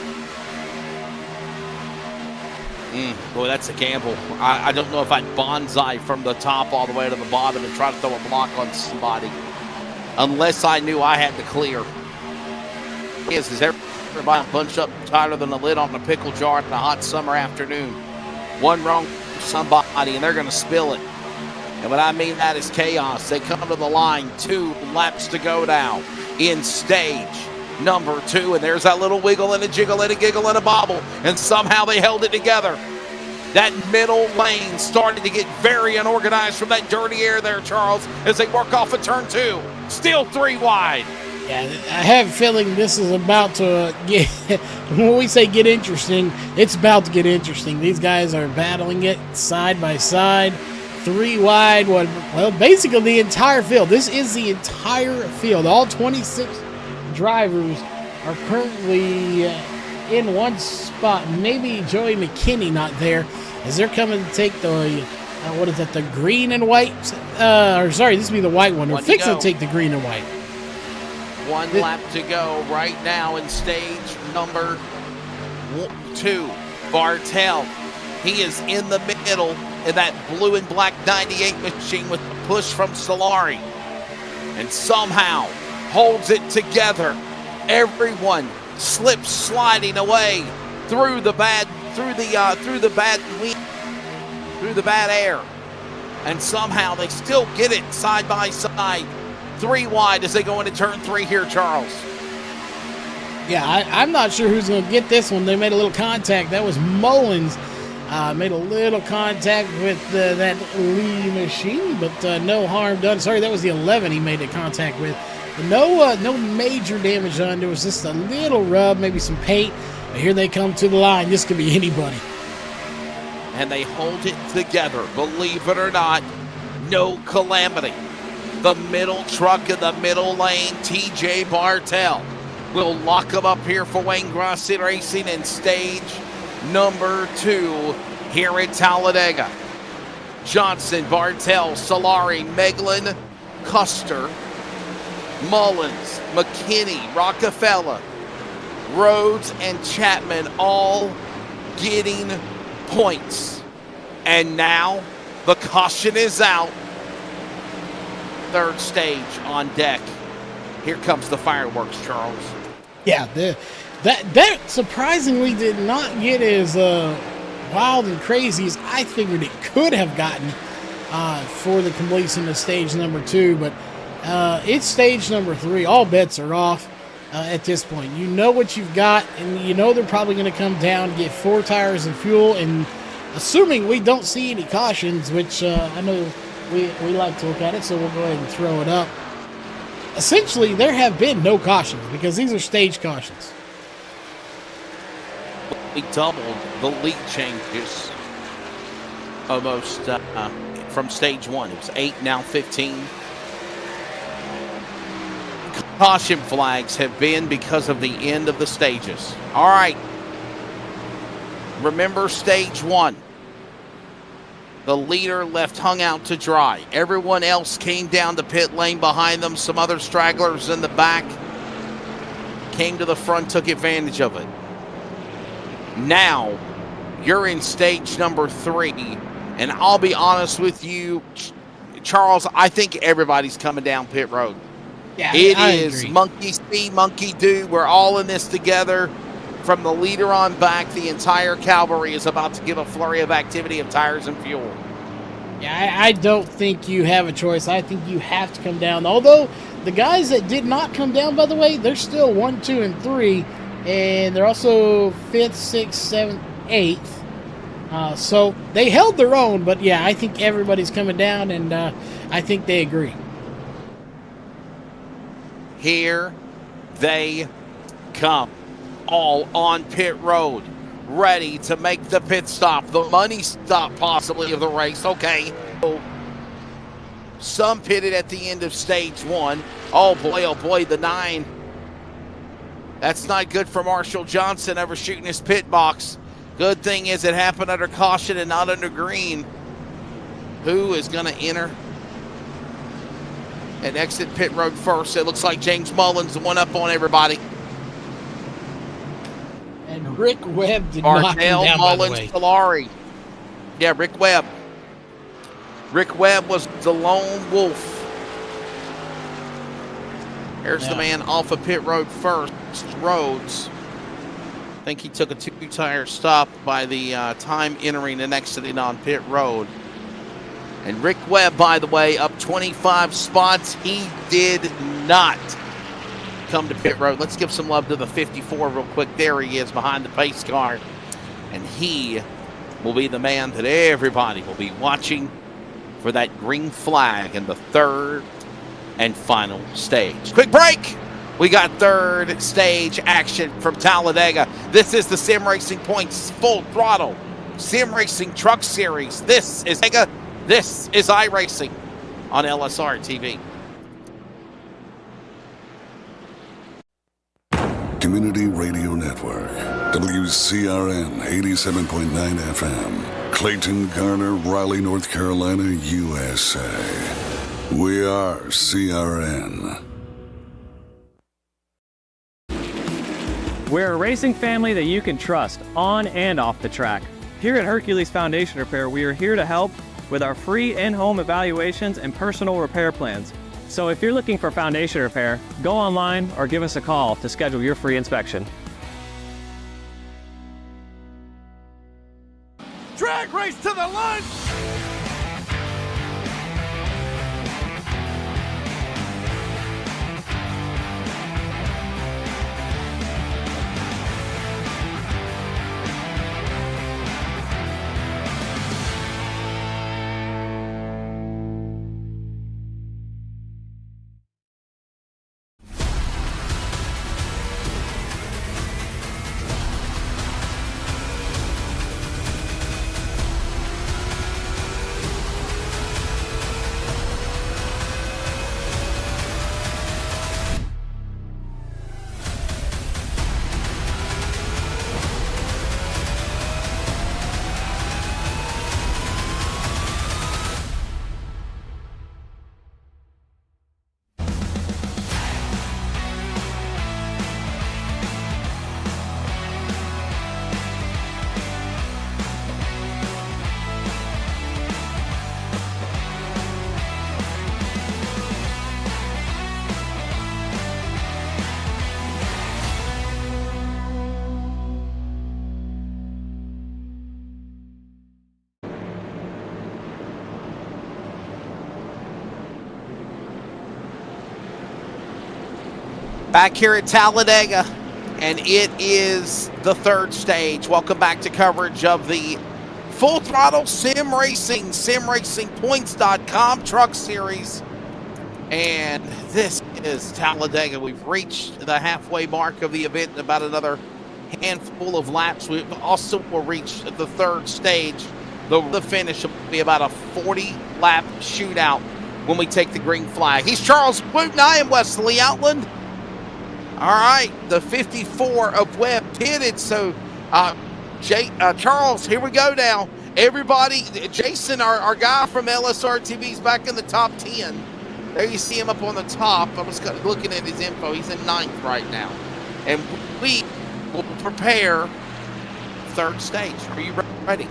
S4: Boy, that's a gamble. I don't know if I'd bonsai from the top all the way to the bottom and try to throw a block on somebody, unless I knew I had to clear. Is everybody bunched up tighter than the lid on a pickle jar in a hot summer afternoon. One wrong somebody, and they're going to spill it. And what I mean that is chaos. They come to the line, 2 laps to go now in stage number 2, and there's that little wiggle and a jiggle and a giggle and a bobble, and somehow they held it together. That middle lane started to get very unorganized from that dirty air there, Charles, as they work off of turn 2. Still 3 wide.
S5: Yeah, I have a feeling this is about to get, when we say get interesting, it's about to get interesting. These guys are battling it side by side, 3 wide, well, basically the entire field. This is the entire field. All 26 drivers are currently in one spot. Maybe Joey McKinney not there, as they're coming to take the, the green and white? Sorry, this would be the white one. They're fixing to take the green and white.
S4: 1 lap to go right now in stage number 2. Bartel, he is in the middle in that blue and black 98 machine with the push from Solari, and somehow holds it together. Everyone slips sliding away through the bad air, and somehow they still get it side by side. 3 wide as they go into turn 3 here, Charles.
S5: Yeah, I'm not sure who's going to get this one. They made a little contact. That was Mullins. Made a little contact with that Lee machine, but no harm done. Sorry, that was the 11 he made a contact with. But no major damage done. There was just a little rub, maybe some paint. But here they come to the line. This could be anybody.
S4: And they hold it together. Believe it or not, no calamity. The middle truck in the middle lane, TJ Bartel, will lock them up here for Wayne Grosset Racing in stage number 2 here at Talladega. Johnson, Bartel, Solari, Meglin, Custer, Mullins, McKinney, Rockefeller, Rhodes, and Chapman all getting points. And now the caution is out. 3rd stage on deck. Here comes the fireworks, Charles.
S5: Yeah, that surprisingly did not get as wild and crazy as I figured it could have gotten for the completion of stage number 2. But it's stage number 3. All bets are off at this point. You know what you've got, and you know they're probably going to come down and get 4 tires and fuel. And assuming we don't see any cautions, which I know we like to look at it, so we'll go ahead and throw it up. Essentially, there have been no cautions because these are stage cautions.
S4: We doubled the lead changes almost from stage 1. It was 8, now 15. Caution flags have been because of the end of the stages. All right. Remember stage 1. The leader left hung out to dry. Everyone else came down the pit lane behind them. Some other stragglers in the back came to the front, took advantage of it. Now, you're in stage number 3. And I'll be honest with you, Charles, I think everybody's coming down pit road.
S5: Yeah,
S4: I agree. Monkey see, monkey do. We're all in this together. From the leader on back, the entire cavalry is about to give a flurry of activity of tires and fuel.
S5: Yeah, I don't think you have a choice. I think you have to come down. Although The guys that did not come down, by the way, they're still 1, 2, and 3, and they're also 5th, 6th, 7th, 8th. So they held their own, but yeah, I think everybody's coming down, and I think they agree.
S4: Here they come, all on pit road, ready to make the pit stop, the money stop possibly of the race. Okay. Some pitted at the end of stage 1. Oh boy, the 9. That's not good for Marshall Johnson overshooting his pit box. Good thing is it happened under caution and not under green. Who is going to enter and exit pit road first? It looks like James Mullins, the one up on everybody.
S5: And Rick Webb did not come down, by the way.
S4: Solari. Yeah, Rick Webb. Rick Webb was the lone wolf. There's the man off of pit road first, Rhodes. I think he took a 2-tire stop by the time entering and exiting on pit road. And Rick Webb, by the way, up 25 spots. He did not come to pit road. Let's give some love to the 54 real quick. There he is behind the pace car. And he will be the man that everybody will be watching for that green flag in the third and final stage. Quick break. We got third stage action from Talladega. This is the Sim Racing Points Full Throttle Sim Racing Truck Series. This is Talladega. This is iRacing on LSRTV.
S3: Community Radio Network, WCRN 87.9 FM, Clayton, Garner, Raleigh, North Carolina, USA. We are CRN.
S6: We're a racing family that you can trust on and off the track. Here at Hercules Foundation Repair, we are here to help with our free in-home evaluations and personal repair plans. So if you're looking for foundation repair, go online or give us a call to schedule your free inspection.
S1: Drag race to the line!
S4: Back here at Talladega, and it is the third stage. Welcome back to coverage of the Full Throttle Sim Racing, simracingpoints.com Truck Series. And this is Talladega. We've reached the halfway mark of the event in about another handful of laps. We also will reach the third stage. The finish will be about a 40-lap shootout when we take the green flag. He's Charles Wooten. I am Wesley Outland. All right, the 54 of Webb pitted. So, Charles, here we go now. Everybody, Jason, our guy from LSRTV, is back in the top 10. There you see him up on the top. I was looking at his info. He's in 9th right now. And we will prepare third stage. Are you ready?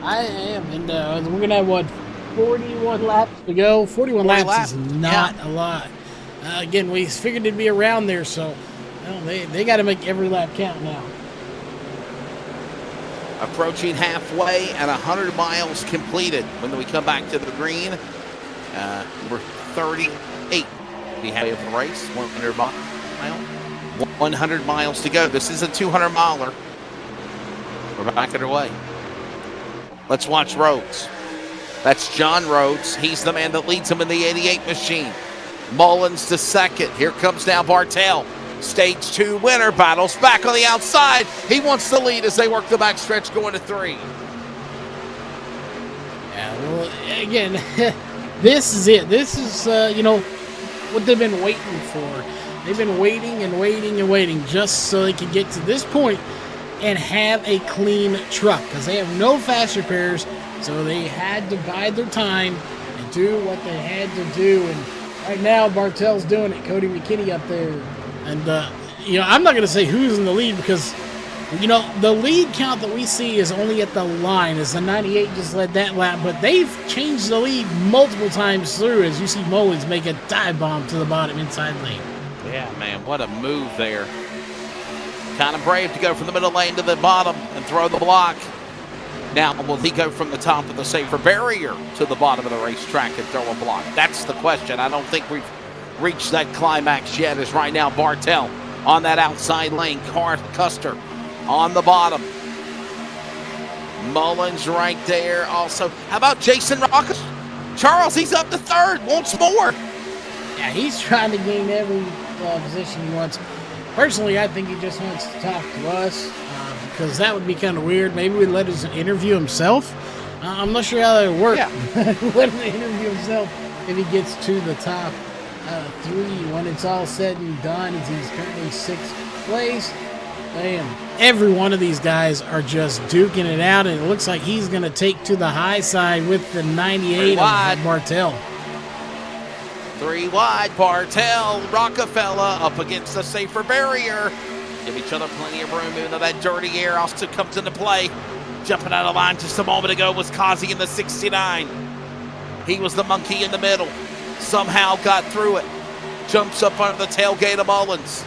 S5: I am, and we're going to have, 41 laps to go? 41 laps is not a lot. Again, we figured it'd be around there, so they got to make every lap count now.
S4: Approaching halfway and 100 miles completed when we come back to the green. We're 38 We have the race, 100 miles to go. This is a 200-miler. We're back underway. Let's watch Rhodes. That's John Rhodes. He's the man that leads him in the 88 machine. Mullins to second. Here comes now Bartel. Stage 2 winner, battles back on the outside. He wants the lead as they work the backstretch going to 3.
S5: Yeah, well, again, this is it. This is, what they've been waiting for. They've been waiting and waiting and waiting just so they can get to this point and have a clean truck because they have no fast repairs, so they had to bide their time and do what they had to do. And right now, Bartel's doing it. Cody McKinney up there. And, I'm not going to say who's in the lead because, the lead count that we see is only at the line as the 98 just led that lap. But they've changed the lead multiple times through as you see Mullins make a dive bomb to the bottom inside lane.
S4: Yeah, man, what a move there. Kind of brave to go from the middle lane to the bottom and throw the block. Now, will he go from the top of the safer barrier to the bottom of the racetrack and throw a block? That's the question. I don't think we've reached that climax yet, as right now Bartel on that outside lane. Custer on the bottom. Mullins right there also. How about Jason Rockus? Charles, he's up to third, wants more.
S5: Yeah, he's trying to gain every position he wants. Personally, I think he just wants to talk to us because that would be kind of weird. Maybe we'd let him interview himself. I'm not sure how that would work.
S4: Yeah.
S5: Let him interview himself if he gets to the top 3 when it's all said and done. As he's currently 6th place. Man, every one of these guys are just duking it out, and it looks like he's going to take to the high side with the 98 of Bartel.
S4: 3 wide, Bartel, Rockefeller up against the safer barrier. Give each other plenty of room, even though that dirty air also comes into play. Jumping out of line just a moment ago was Kazi in the 69. He was the monkey in the middle. Somehow got through it. Jumps up under the tailgate of Mullins.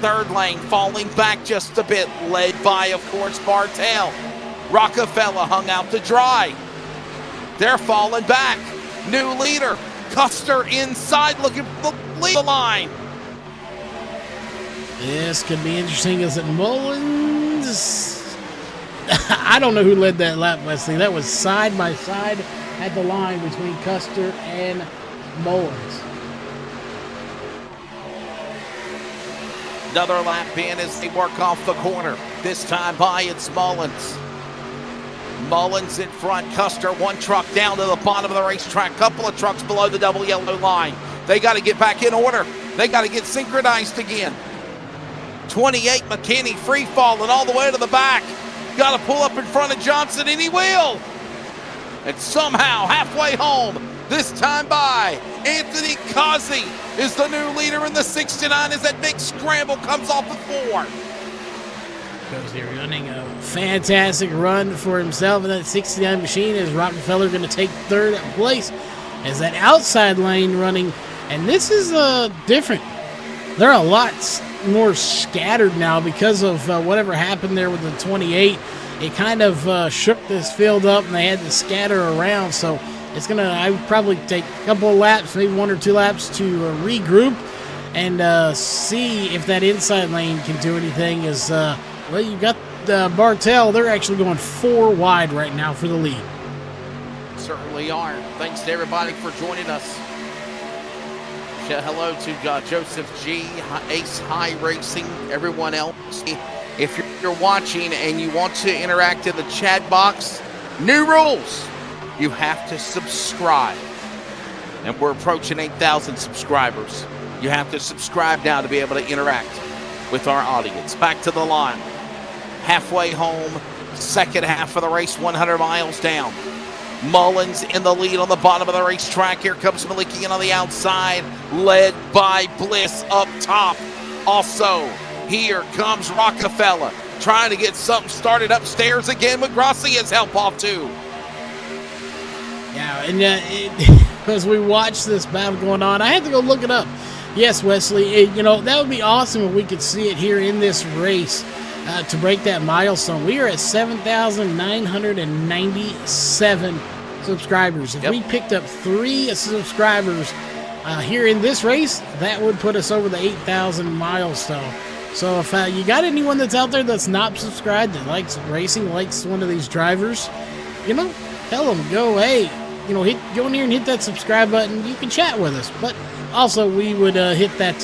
S4: 3rd lane, falling back just a bit, led by, of course, Bartel. Rockefeller hung out to dry. They're falling back. New leader. Custer inside looking for the line.
S5: This could be interesting as it Mullins. I don't know who led that lap, Wesley. That was side by side at the line between Custer and Mullins.
S4: Another lap in as they work off the corner. This time by it's Mullins. Mullins in front, Custer 1 truck down to the bottom of the racetrack. Couple of trucks below the double yellow line. They got to get back in order. They got to get synchronized again. 28 McKinney free falling all the way to the back. Got to pull up in front of Johnson, and he will. And somehow halfway home, this time by Anthony Kazi is the new leader in the 69 as that big scramble comes off of 4.
S5: Cozy running a fantastic run for himself in that 69 machine as Rockefeller going to take 3rd place as that outside lane running. And this is different. They're a lot more scattered now because of whatever happened there with the 28. It kind of shook this field up and they had to scatter around. So it's going to, I would probably take a couple of laps, maybe 1 or 2 laps to regroup and see if that inside lane can do anything as, well, you got Bartel. They're actually going 4 wide right now for the lead.
S4: Certainly are. Thanks to everybody for joining us. Hello to Joseph G, Ace High Racing, everyone else. If you're watching and you want to interact in the chat box, new rules. You have to subscribe. And we're approaching 8,000 subscribers. You have to subscribe now to be able to interact with our audience. Back to the line. Halfway home, 2nd half of the race, 100 miles down. Mullins in the lead on the bottom of the racetrack. Here comes Malikian on the outside, led by Bliss up top. Also, here comes Rockefeller, trying to get something started upstairs again with Gracia's help off too.
S5: Yeah, and as we watch this battle going on, I had to go look it up. Yes, Wesley, that would be awesome if we could see it here in this race to break that milestone. We are at 7,997 subscribers. If we picked up 3 subscribers here in this race, that would put us over the 8,000 milestone. So if you got anyone that's out there that's not subscribed, that likes racing, likes one of these drivers, tell them, go in here and hit that subscribe button. You can chat with us. But also, we would hit that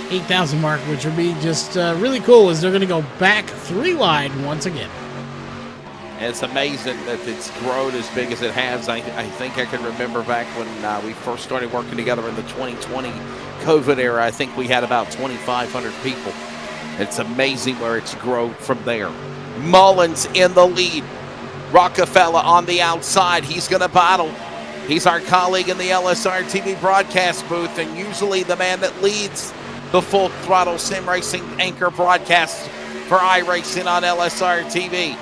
S5: 8,000 mark, which would be just really cool, as they're going to go back 3 wide once again.
S4: And it's amazing that it's grown as big as it has. I think I can remember back when we first started working together in the 2020 COVID era. I think we had about 2,500 people. It's amazing where it's grown from there. Mullins in the lead. Rockefeller on the outside. He's going to battle. He's our colleague in the LSRTV broadcast booth, and usually the man that leads the Full Throttle Sim Racing anchor broadcast for iRacing on LSRTV.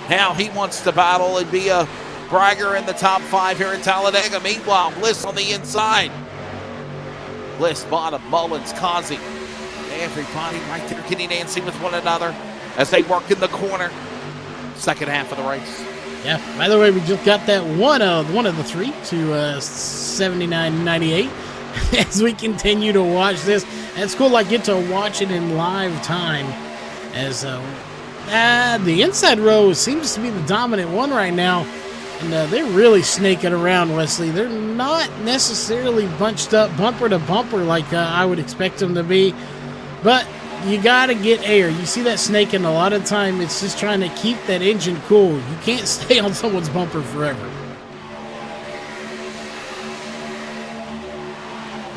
S4: Now he wants to battle and be a bragger in the top 5 here in Talladega. Meanwhile, Bliss on the inside. Bliss bottom, Mullins, Kazi. Everybody right there getting antsy with one another as they work in the corner. Second half of the race.
S5: Yeah, by the way, we just got that one of the 3 to 79.98 as we continue to watch this. It's cool, I get to watch it in live time as the inside row seems to be the dominant one right now, and they're really snaking around, Wesley. They're not necessarily bunched up bumper to bumper like I would expect them to be, but you got to get air. You see that snaking a lot of time. It's just trying to keep that engine cool. You can't stay on someone's bumper forever.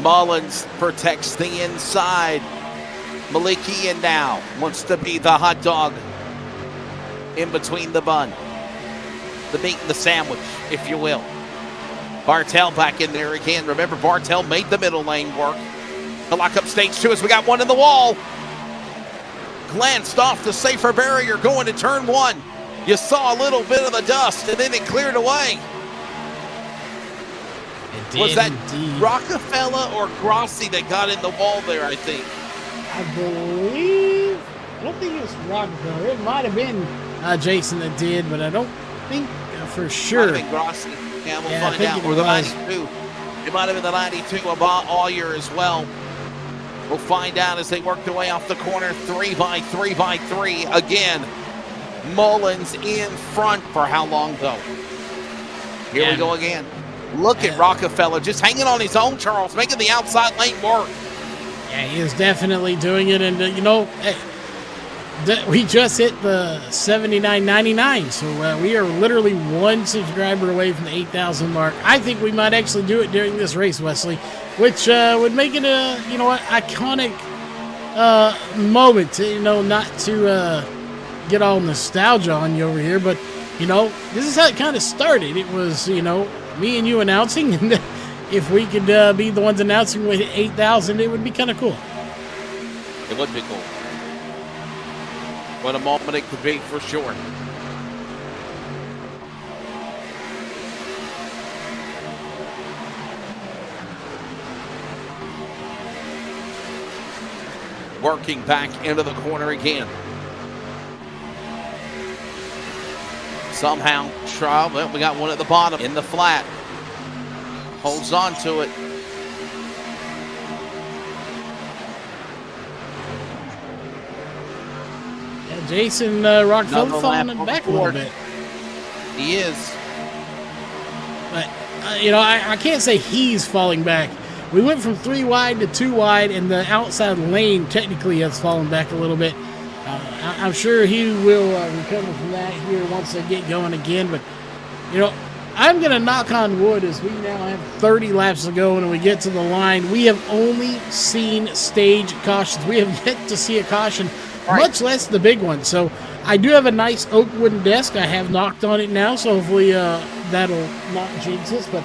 S4: Mullins protects the inside. Malikian now wants to be the hot dog in between the bun. The meat and the sandwich, if you will. Bartel back in there again. Remember, Bartel made the middle lane work. The lock up stage 2 as we got one in the wall. Glanced off the safer barrier going to turn 1. You saw a little bit of the dust and then it cleared away.
S5: It did,
S4: Was that
S5: indeed.
S4: Rockefeller or Grossi that got in the wall there, I think?
S5: I don't think it was Rockefeller. It might have been Jason that did, but I don't think for sure.
S4: Might have been Grossi. Yeah, we'll
S5: I
S4: find
S5: think
S4: out.
S5: it
S4: Or the
S5: was.
S4: 92. It might have been the 92 of Allier as well. We'll find out as they work their way off the corner. 3 by 3 by 3 again. Mullins in front for how long though? Here we go again. Look at Rockefeller just hanging on his own, Charles, making the outside lane work.
S5: Yeah, he is definitely doing it, and we just hit the 79.99, so we are literally 1 subscriber away from the 8,000 mark. I think we might actually do it during this race, Wesley, which would make it a iconic moment. Not to get all nostalgia on you over here, but this is how it kind of started. It was me and you announcing, and if we could be the ones announcing with 8,000, it would be kind of cool.
S4: It would be cool. What a moment it could be for sure. Working back into the corner again. Somehow, well, we got one at the bottom in the flat. Holds on to it.
S5: Yeah, Jason Rockefeller
S4: Another
S5: falling
S4: lap
S5: back a
S4: on
S5: little
S4: board.
S5: bit.
S4: He is.
S5: But, I can't say he's falling back. We went from 3 wide to 2 wide, and the outside lane technically has fallen back a little bit. I'm sure he will recover from that here once they get going again. But, I'm going to knock on wood as we now have 30 laps to go, and when we get to the line, we have only seen stage cautions. We have yet to see a caution, much less the big one. So I do have a nice oak wooden desk. I have knocked on it now, so hopefully that'll not jinx us. But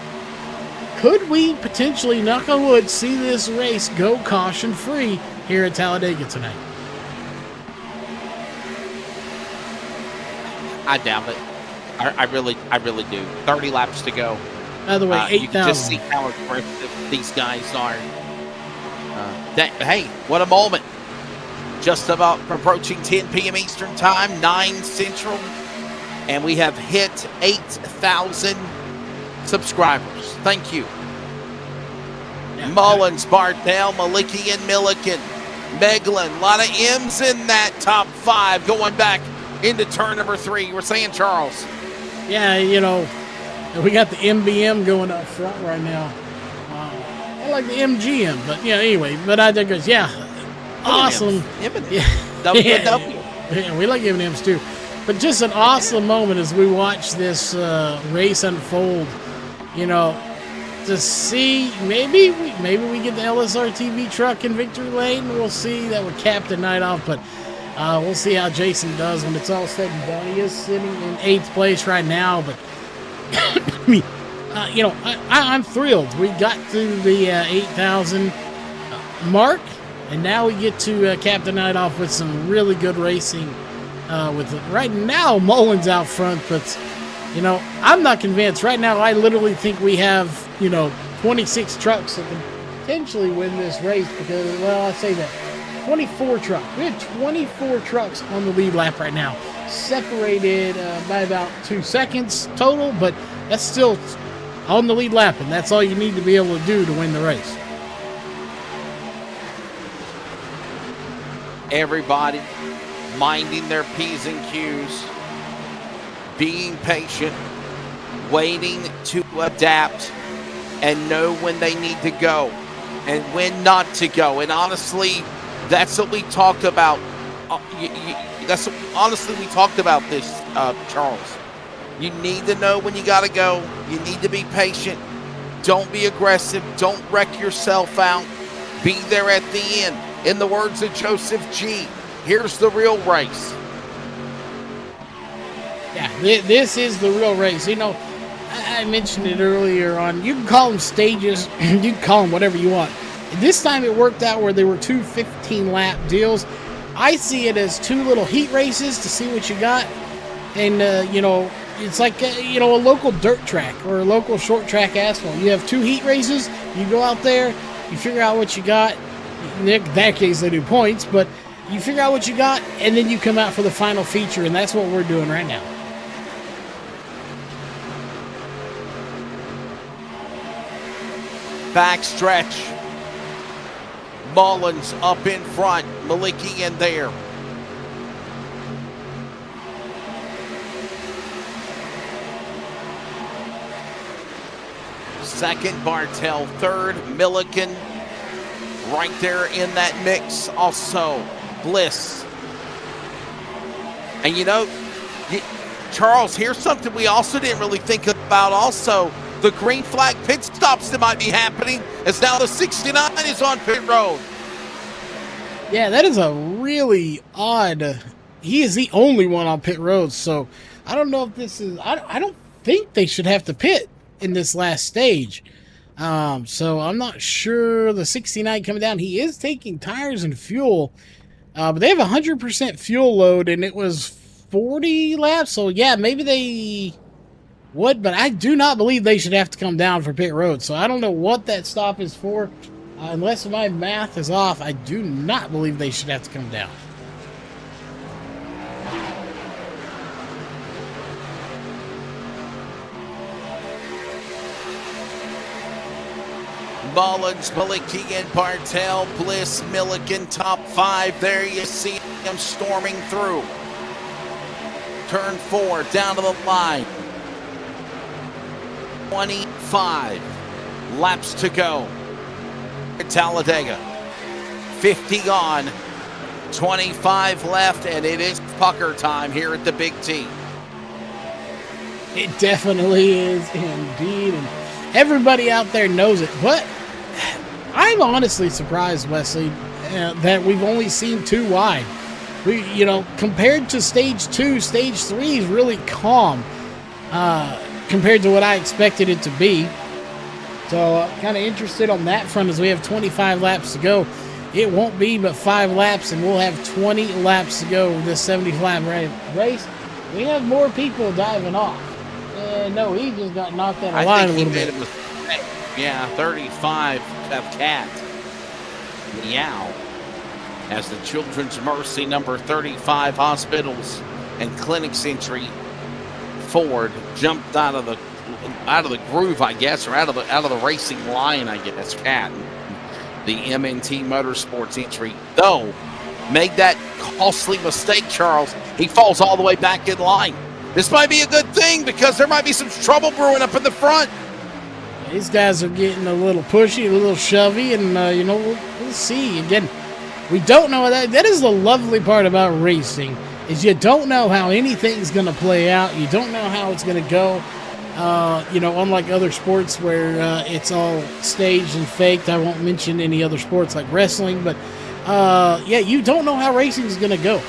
S5: could we potentially, knock on wood, see this race go caution-free here at Talladega tonight?
S4: I doubt it. I really do. 30 laps to go.
S5: By the way,
S4: You can just
S5: 8,000.
S4: see how aggressive these guys are. Hey, what a moment. Just about approaching 10 p.m. Eastern Time, 9 Central, and we have hit 8,000 subscribers. Thank you. Mullins, Bartel, Malicki, and Milliken. Meglin, a lot of M's in that top 5 going back into turn number 3. You were saying, Charles?
S5: Yeah, we got the MBM going up front right now. I like the MGM, but anyway. But I digress. Yeah, awesome.
S4: M&M's.
S5: Yeah, we like M&M's too. But just an awesome moment as we watch this race unfold. To see maybe we get the LSRTV truck in victory lane. We'll see. That would cap the night off, but we'll see how Jason does when it's all said and done. He is sitting in 8th place right now, but I'm thrilled. We got to the 8,000 mark, and now we get to cap the night off with some really good racing. Right now, Mullins out front, but I'm not convinced. Right now, I literally think we have 26 trucks that can potentially win this race because, I say that 24 trucks. We have 24 trucks on the lead lap right now, separated by about 2 seconds total, but that's still on the lead lap, and that's all you need to be able to do to win the race.
S4: Everybody minding their P's and Q's, being patient, waiting to adapt, and know when they need to go and when not to go. And honestly, that's what we talked about. We talked about this, Charles. You need to know when you got to go. You need to be patient. Don't be aggressive. Don't wreck yourself out. Be there at the end. In the words of Joseph G., here's the real race.
S5: Yeah, this is the real race. I mentioned it earlier on. You can call them stages. You can call them whatever you want. This time it worked out where they were 2 15-lap deals. I see it as 2 little heat races to see what you got. And, it's like, a local dirt track or a local short track asphalt. You have 2 heat races. You go out there. You figure out what you got. In that case, they do points. But you figure out what you got, and then you come out for the final feature. And that's what we're doing right now.
S4: Backstretch. Mullins up in front. Malicki in there. Second, Bartel. Third, Milliken. Right there in that mix. Also, Bliss. And Charles, here's something we also didn't really think about also. The green flag pit stops that might be happening as now the 69 is on pit road.
S5: Yeah, that is a really odd. He is the only one on pit road, so I don't know if this is. I don't think they should have to pit in this last stage. So I'm not sure. The 69 coming down. He is taking tires and fuel, but they have 100% fuel load, and it was 40 laps. So yeah, maybe they would, but I do not believe they should have to come down for pit road. So I don't know what that stop is for. Unless my math is off, I do not believe they should have to come down.
S4: Mullins, Malicki, and Bartel, Bliss, Milliken, top 5. There you see them storming through. Turn 4, down to the line. 25 laps to go at Talladega. 50 on, 25 left, and it is pucker time here at the Big T.
S5: It definitely is indeed, and everybody out there knows it. But I'm honestly surprised, Wesley, that we've only seen 2 wide. Compared to stage 2, stage 3 is really calm compared to what I expected it to be. So kind of interested on that front as we have 25 laps to go. It won't be but 5 laps, and we'll have 20 laps to go with this 70-lap race. We have more people diving off. No, he just got knocked out of line a little bit.
S4: Yeah, 35 of Cat. Meow. As the Children's Mercy number 35 hospitals and clinics entry, Ford jumped out of the groove, I guess, or out of the racing line, I guess. Cat the MNT Motorsports entry, though, made that costly mistake, Charles. He falls all the way back in line. This might be a good thing because there might be some trouble brewing up in the front.
S5: These guys are getting a little pushy, a little shovey, and, we'll see. Again, we don't know that. That is the lovely part about racing, is you don't know how anything's going to play out. You don't know how it's going to go. Unlike other sports where it's all staged and faked. I won't mention any other sports like wrestling, but you don't know how racing is going to go.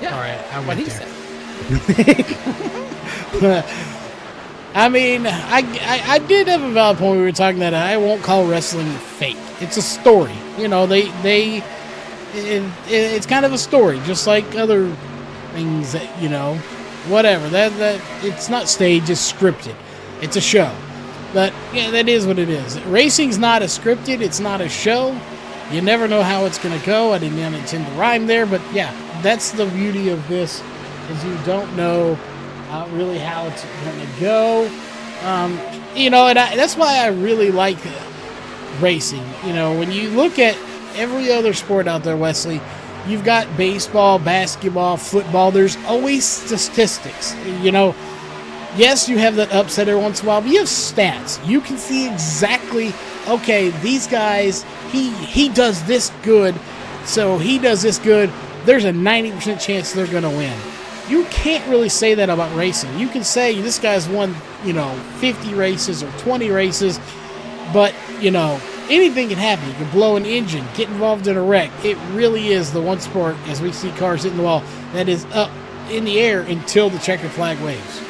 S4: Yeah.
S5: All right, I
S4: What
S5: went
S4: he
S5: there.
S4: said.
S5: I mean, I did have a valid point. We were talking that I won't call wrestling fake. It's a story. It's kind of a story, just like other things that, whatever. That it's not staged, it's scripted. It's a show. But yeah, that is what it is. Racing's not a scripted, it's not a show. You never know how it's going to go. I didn't intend to rhyme there, but yeah, that's the beauty of this, is you don't know really how it's going to go. That's why I really like racing. When you look at every other sport out there, Wesley, you've got baseball, basketball, football. There's always statistics. Yes, you have that upset every once in a while, but you have stats. You can see exactly, okay, these guys, he does this good, so he does this good. There's a 90% chance they're going to win. You can't really say that about racing. You can say this guy's won, 50 races or 20 races, but, anything can happen. You can blow an engine, get involved in a wreck. It really is the one sport, as we see cars hitting the wall, that is up in the air until the checkered flag waves.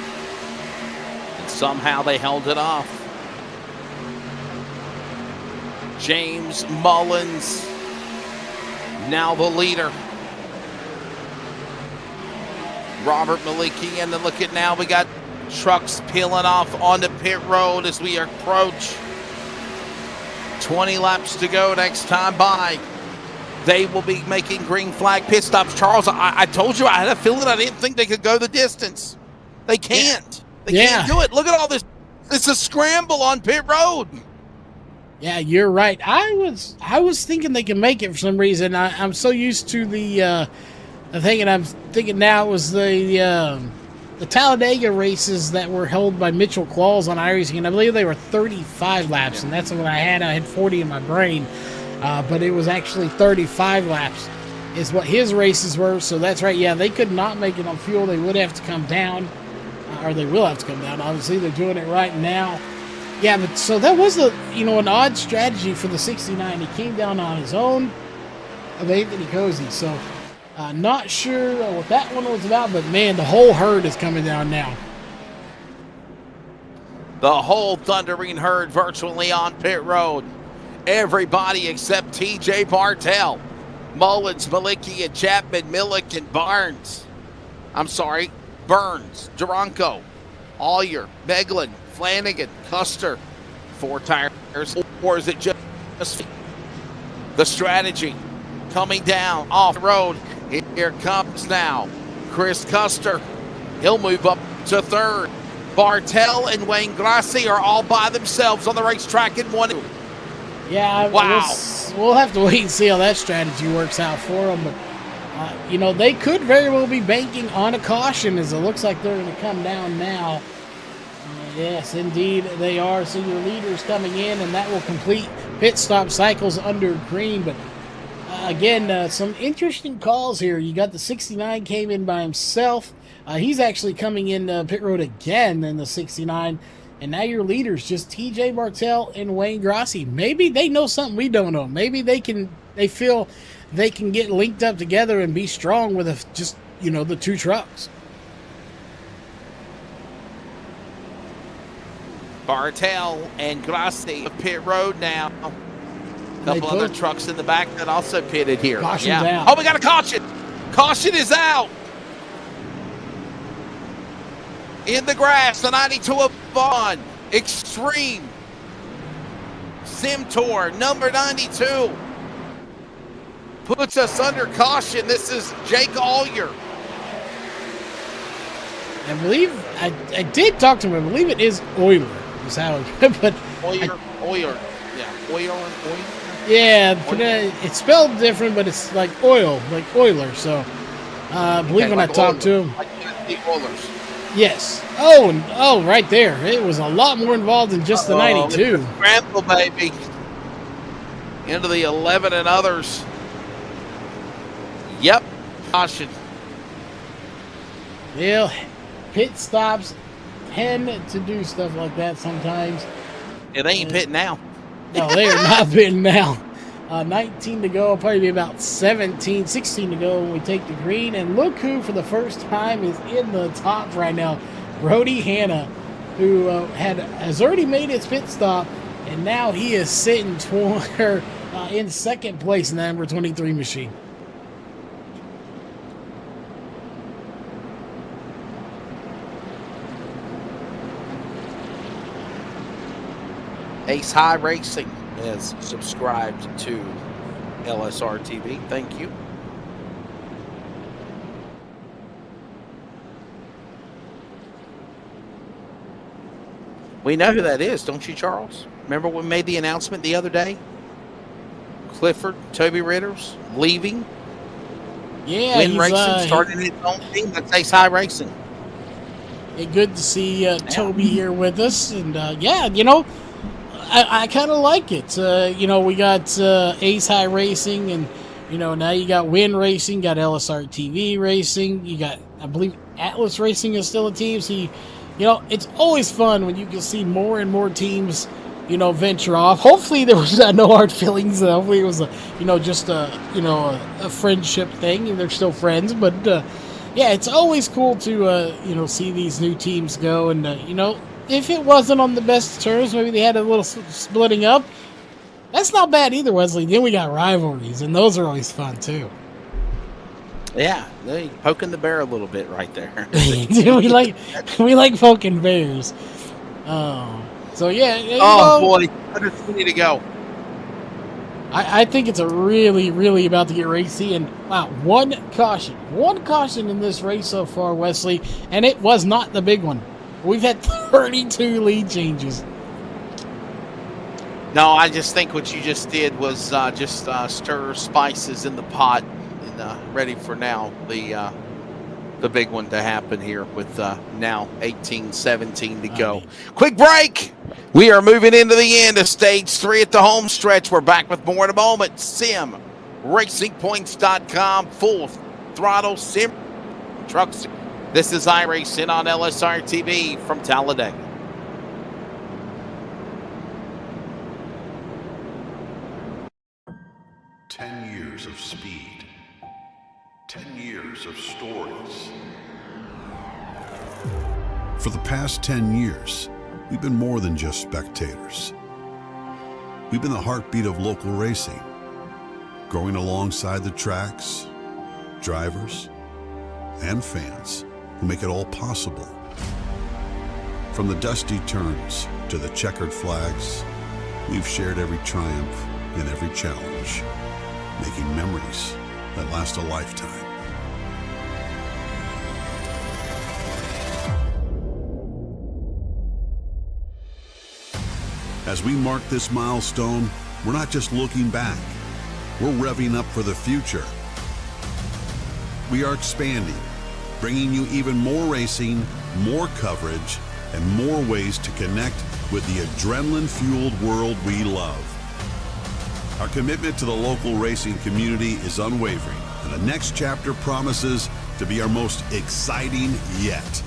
S4: And somehow they held it off. James Mullins, now the leader. Robert Malicki, and then look at now, we got trucks peeling off onto pit road as we approach 20 laps to go next time by. They will be making green flag pit stops. Charles, I told you I had a feeling I didn't think they could go the distance. They can't. They can't do it. Look at all this. It's a scramble on pit road.
S5: Yeah, you're right. I was thinking they can make it for some reason. I'm so used to the thing, and I'm thinking now it was the Talladega races that were held by Mitchell Qualls on iRacing, and I believe they were 35 laps, and that's what I had 40 in my brain, but it was actually 35 laps is what his races were, so that's right. Yeah, they could not make it on fuel. They would have to come down, or they will have to come down. Obviously, they're doing it right now. Yeah, but so that was an odd strategy for the 69. He came down on his own of Anthony Cozy, so not sure what that one was about, but man, the whole herd is coming down now.
S4: The whole thundering herd virtually on pit road. Everybody except TJ Bartell, Mullins, Malicki, and Chapman, Millick, and Burns, Duranko, Allier, Meglin, Flanagan, Custer. 4 tires, or is it just the strategy coming down off the road? Here comes now Chris Custer. He'll move up to third. Bartell and Wayne Grassi are all by themselves on the racetrack in 1.
S5: Yeah,
S4: wow.
S5: We'll have to wait and see how that strategy works out for them. But, they could very well be banking on a caution, as it looks like they're going to come down now. Yes, indeed, they are. So your leader's coming in, and that will complete pit stop cycles under green. But again, some interesting calls here. You got the 69 came in by himself. He's actually coming in pit road again in the 69. And now your leaders, just TJ Bartell and Wayne Grassi. Maybe they know something we don't know. Maybe they feel they can get linked up together and be strong with the 2 trucks.
S4: Bartell and Grassi pit road now. A couple other trucks in the back that also pitted here.
S5: Caution down.
S4: Oh, we got a caution. Caution is out. In the grass, the 92 of Vaughn. Extreme. Simtor, number 92. Puts us under caution. This is Jake Allier.
S5: I believe, I did talk to him. I believe it is Euler. is how it. But
S4: Oiler.
S5: yeah, it's spelled different, but it's like oil, like Oiler. So I believe when I talked to him.
S4: Like the Oilers.
S5: Yes. Oh, right there. It was a lot more involved than just the 92.
S4: Scramble, baby. Into the 11 and others. Yep. Caution.
S5: Yeah, pit stops tend to do stuff like that sometimes.
S4: It ain't pit now.
S5: No, they are not pitting now. 19 to go, probably be about 16 to go when we take the green. And look who, for the first time, is in the top right now. Brody Hanna, who has already made his pit stop, and now he is sitting in second place in the number 23 machine.
S4: Ace High Racing is subscribed to LSRTV. Thank you. We know who that is, don't you, Charles? Remember when we made the announcement the other day? Clifford, Toby Ritters, leaving.
S5: Yeah,
S4: Win Racing, starting his own team. That's Ace High Racing.
S5: Good to see Toby here with us. And, yeah, I kind of like it. We got Ace High Racing, and, now you got Win Racing, got LSRTV Racing. You got, I believe, Atlas Racing is still a team. So, it's always fun when you can see more and more teams, venture off. Hopefully there was no hard feelings. Hopefully it was just a friendship thing, and they're still friends. But yeah, it's always cool to see these new teams go. And if it wasn't on the best terms, maybe they had a little splitting up. That's not bad either, Wesley. Then we got rivalries, and those are always fun too.
S4: Yeah, they poking the bear a little bit right there.
S5: we like poking bears. So yeah.
S4: Boy, 120 to go.
S5: I think it's a really about to get racy. And wow, one caution in this race so far, Wesley, and it was not the big one. We've had 32 lead changes.
S4: No, I just think what you just did was stir spices in the pot, and ready for now the big one to happen here with now 18-17 to go. Quick break. We are moving into the end of stage 3 at the home stretch. We're back with more in a moment. SimRacingPoints.com, full throttle sim trucks. This is iRacing on LSRTV from Talladega.
S3: Years of speed, 10 years of stories. For the past 10 years, we've been more than just spectators. We've been the heartbeat of local racing, growing alongside the tracks, drivers, and fans who make it all possible. From the dusty turns to the checkered flags, we've shared every triumph and every challenge, making memories that last a lifetime. As we mark this milestone, we're not just looking back, we're revving up for the future. We are expanding, bringing you even more racing, more coverage, and more ways to connect with the adrenaline-fueled world we love. Our commitment to the local racing community is unwavering, and the next chapter promises to be our most exciting yet.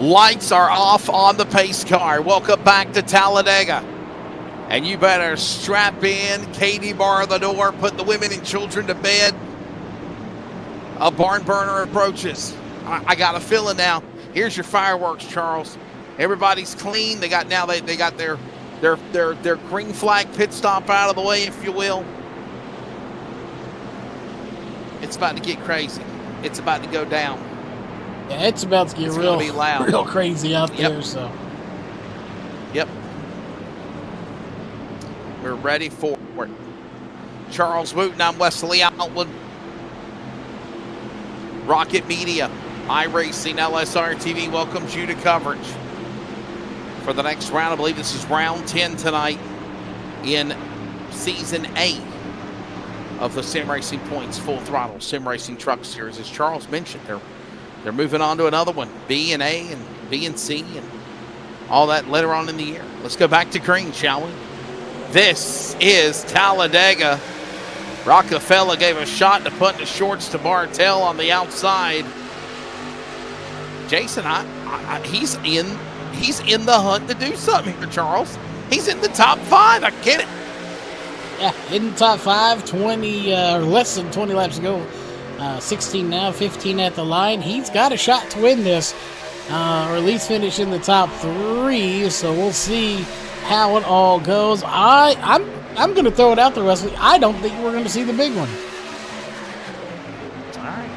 S4: Lights are off on the pace car. Welcome back to Talladega. And you better strap in, Katie bar the door, put the women and children to bed. A barn burner approaches. I got a feeling now. Here's your fireworks, Charles. Everybody's clean. They got their green flag pit stop out of the way, if you will. It's about to get crazy. It's about to go down.
S5: Yeah, it's about to get real crazy out there. So.
S4: Yep. We're ready for it. Charles Wooten, I'm Wesley Outland. Rocket Media, iRacing, LSRTV welcomes you to coverage for the next round. I believe this is round 10 tonight in Season 8 of the Sim Racing Points Full Throttle Sim Racing Truck Series. As Charles mentioned, they're moving on to another one, B and A and B and C and all that later on in the year. Let's go back to green, shall we? This is Talladega. Rockefeller gave a shot to put in the shorts to Bartel on the outside. Jason, he's in the hunt to do something here, Charles. He's in the top 5. I get it.
S5: Yeah, in the top 5, 20 or less than 20 laps to go. 16 now, 15 at the line. He's got a shot to win this, or at least finish in the top 3. So we'll see how it all goes. I'm going to throw it out there, Wesley. I don't think we're going to see the big one.
S4: All right.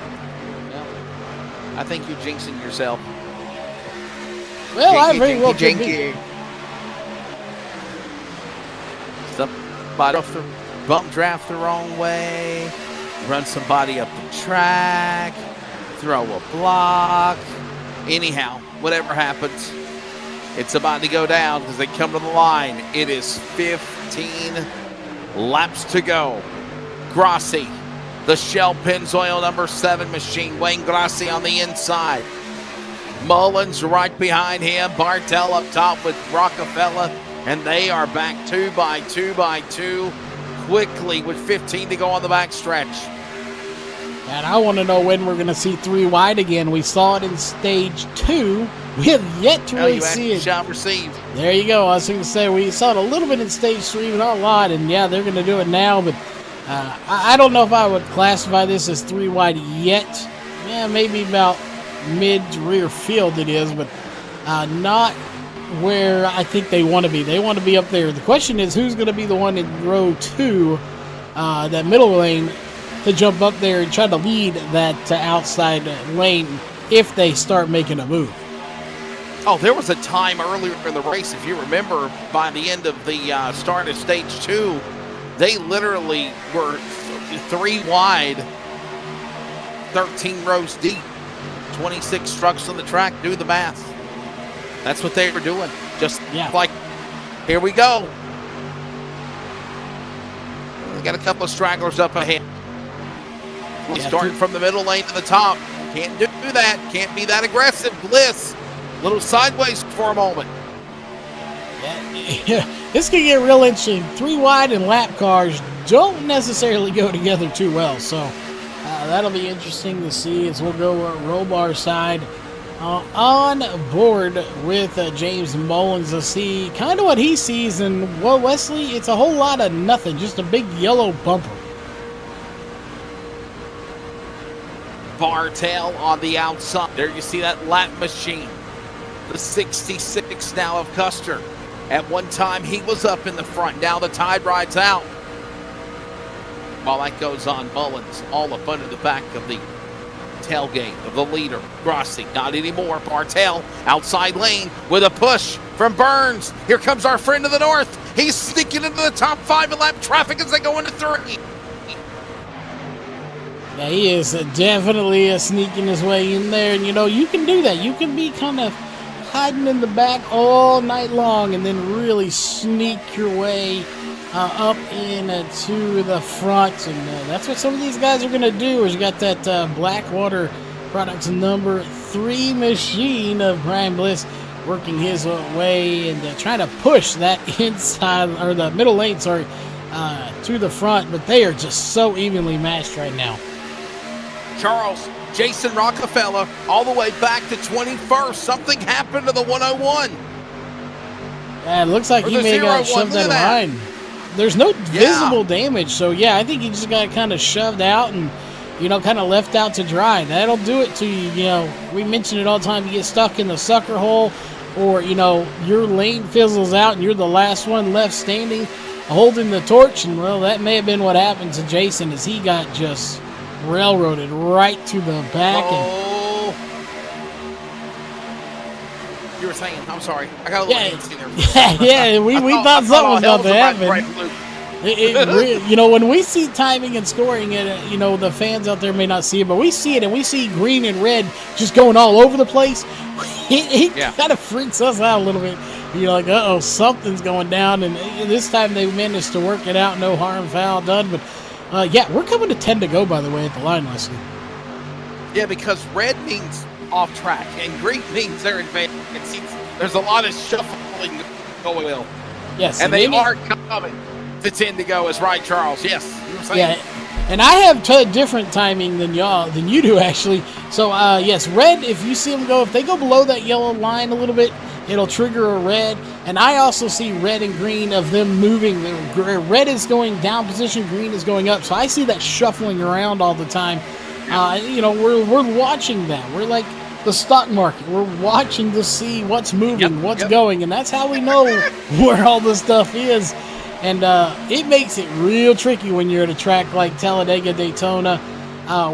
S4: Well, I think you're jinxing yourself.
S5: Well, I very well could be.
S4: Somebody off the bump draft the wrong way, run somebody up the track, throw a block. Anyhow, whatever happens, it's about to go down because they come to the line. It is 15 laps to go. Grassi, the Shell Pennzoil number 7 machine. Wayne Grassi on the inside. Mullins right behind him. Bartel up top with Rockefeller. And they are back 2 by 2 by 2 quickly with 15 to go on the back stretch.
S5: And I want to know when we're going to see 3 wide again. We saw it in stage 2. We have yet to really see it.
S4: Shall receive.
S5: There you go. I was going to say we saw it a little bit in stage 3, but not a lot. And yeah, they're going to do it now. But I don't know if I would classify this as 3 wide yet. Yeah, maybe about mid to rear field it is, but not where I think they want to be. They want to be up there. The question is who's going to be the one in row 2, that middle lane, to jump up there and try to lead that outside lane if they start making a move.
S4: Oh, there was a time earlier in the race, if you remember, by the end of the start of stage 2, they literally were 3 wide, 13 rows deep, 26 trucks on the track. Do the math. That's what they were doing. Just like, here we go. We got a couple of stragglers up ahead. Starting from the middle lane to the top. Can't do that. Can't be that aggressive. Bliss, little sideways for a moment.
S5: Yeah, this can get real interesting. 3 wide and lap cars don't necessarily go together too well. So that'll be interesting to see as we'll go roll bar side. On board with James Mullins to see kind of what he sees. And, well, Wesley, it's a whole lot of nothing. Just a big yellow bumper.
S4: Bartel on the outside. There you see that lap machine. The 66 now of Custer. At one time, he was up in the front. Now the tide rides out. While that goes on, Mullins all up under the back of the tailgate of the leader. Grassi, not anymore. Bartel, outside lane with a push from Burns. Here comes our friend of the north. He's sneaking into the top 5 in lap traffic as they go into 3.
S5: Yeah, he is definitely sneaking his way in there. And, you know, you can do that. You can be kind of hiding in the back all night long and then really sneak your way up into the front. And that's what some of these guys are going to do. Is you got that Blackwater Products number 3 machine of Brian Bliss working his way and trying to push that inside, or the middle lane, to the front. But they are just so evenly matched right now.
S4: Charles, Jason Rockefeller, all the way back to 21st. Something happened to the 101.
S5: Yeah, it looks like he may have got shoved out of line. There's no visible damage, so yeah, I think he just got kind of shoved out, and kind of left out to dry. That'll do it to you. We mention it all the time. You get stuck in the sucker hole, or, your lane fizzles out and you're the last one left standing holding the torch. And, well, that may have been what happened to Jason, as he got just railroaded right to the back.
S4: You were saying, I'm sorry. I got a little antsy there.
S5: Yeah, we thought something was about to happen. When we see timing and scoring, the fans out there may not see it, but we see it, and we see green and red just going all over the place. It kind of freaks us out a little bit. You're like, uh-oh, something's going down, and this time they managed to work it out, no harm, foul done. But, we're coming to 10 to go, by the way, at the line, Leslie.
S4: Yeah, because red means off track, and green means they're in advance. There's a lot of shuffling going on.
S5: Yes,
S4: and they are coming. The 10 to go is right, Charles. Yes. You were saying.
S5: Yeah, and I have different timing than you do, actually. So, yes, red, if you see them go, if they go below that yellow line a little bit, it'll trigger a red. And I also see red and green of them moving. Red is going down position, green is going up. So I see that shuffling around all the time. We're watching that. We're like the stock market. We're watching to see what's moving, what's going. And that's how we know where all this stuff is. And it makes it real tricky when you're at a track like Talladega, Daytona,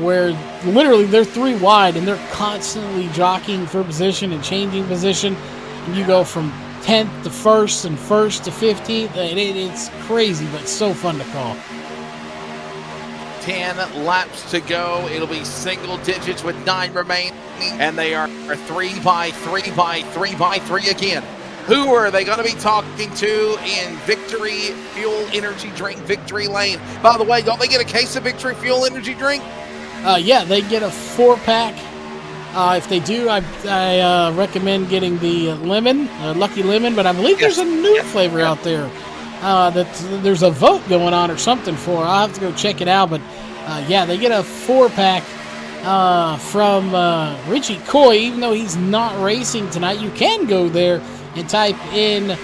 S5: where literally they're 3 wide and they're constantly jockeying for position and changing position. And you go from 10th to 1st and 1st to 15th. It's crazy, but so fun to call.
S4: 10 laps to go. It'll be single digits with 9 remaining. And they are 3 by 3 by 3 by 3 again. Who are they going to be talking to in Victory Fuel Energy Drink Victory Lane? By the way, don't they get a case of Victory Fuel Energy Drink?
S5: They get a 4-pack. If they do, I recommend getting the lemon, Lucky Lemon, but I believe there's a new flavor out there that there's a vote going on or something for. I'll have to go check it out, but they get a 4-pack from Richie Coy. Even though he's not racing tonight, you can go there and type in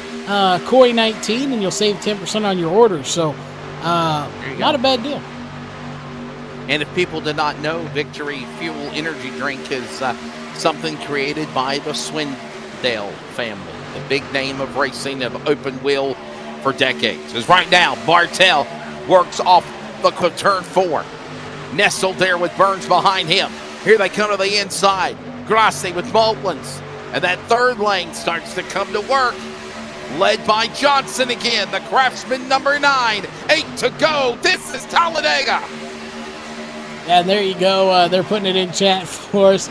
S5: Coy 19 and you'll save 10% on your order. So not a bad deal.
S4: And if people did not know, Victory Fuel Energy Drink is something created by the Swindale family, the big name of racing of open wheel for decades. Because right now, Bartel works off the turn 4. Nestled there with Burns behind him. Here they come to the inside. Grassi with Moultons. And that 3rd lane starts to come to work. Led by Johnson again, the Craftsman number 9. 8 to go. This is Talladega.
S5: And there you go. They're putting it in chat for us.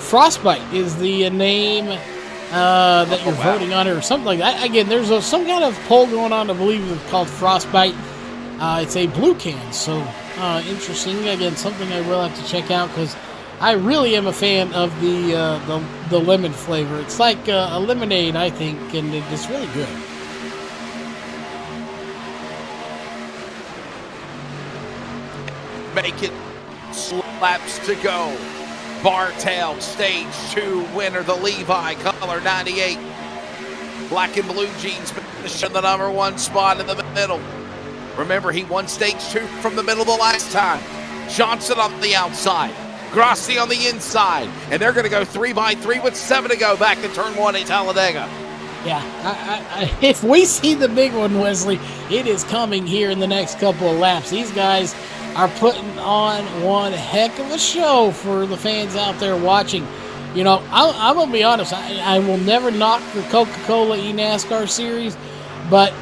S5: Frostbite is the name that you're voting on, or something like that. Again, there's some kind of poll going on, I believe it's called Frostbite. It's a blue can, so interesting. Again, something I will have to check out because I really am a fan of the lemon flavor. It's like a lemonade, I think, and it's really good.
S4: Make it laps to go. Bartel, stage 2 winner, the Levi, color 98. Black and blue jeans, finishing the number 1 spot in the middle. Remember, he won stage 2 from the middle the last time. Johnson on the outside. Grassi on the inside. And they're going to go 3 by 3 with 7 to go back to turn 1 at Talladega.
S5: Yeah, if we see the big one, Wesley, it is coming here in the next couple of laps. These guys are putting on one heck of a show for the fans out there watching. You know, I'm going to be honest, I will never knock the Coca-Cola eNASCAR series, but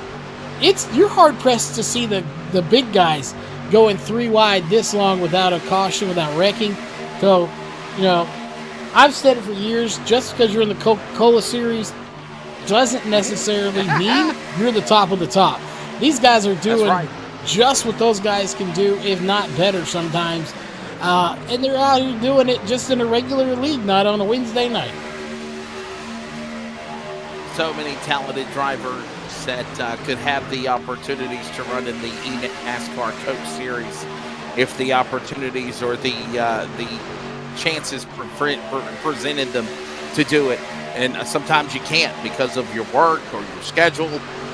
S5: you're hard-pressed to see the big guys going 3 wide this long without a caution, without wrecking. So, you know, I've said it for years, just because you're in the Coca-Cola series doesn't necessarily mean you're the top of the top. These guys are doing just what those guys can do, if not better sometimes. And they're out here doing it just in a regular league, not on a Wednesday night.
S4: So many talented drivers that could have the opportunities to run in the eNASCAR Coke Series if the opportunities or the chances presented them to do it. And sometimes you can't because of your work or your schedule.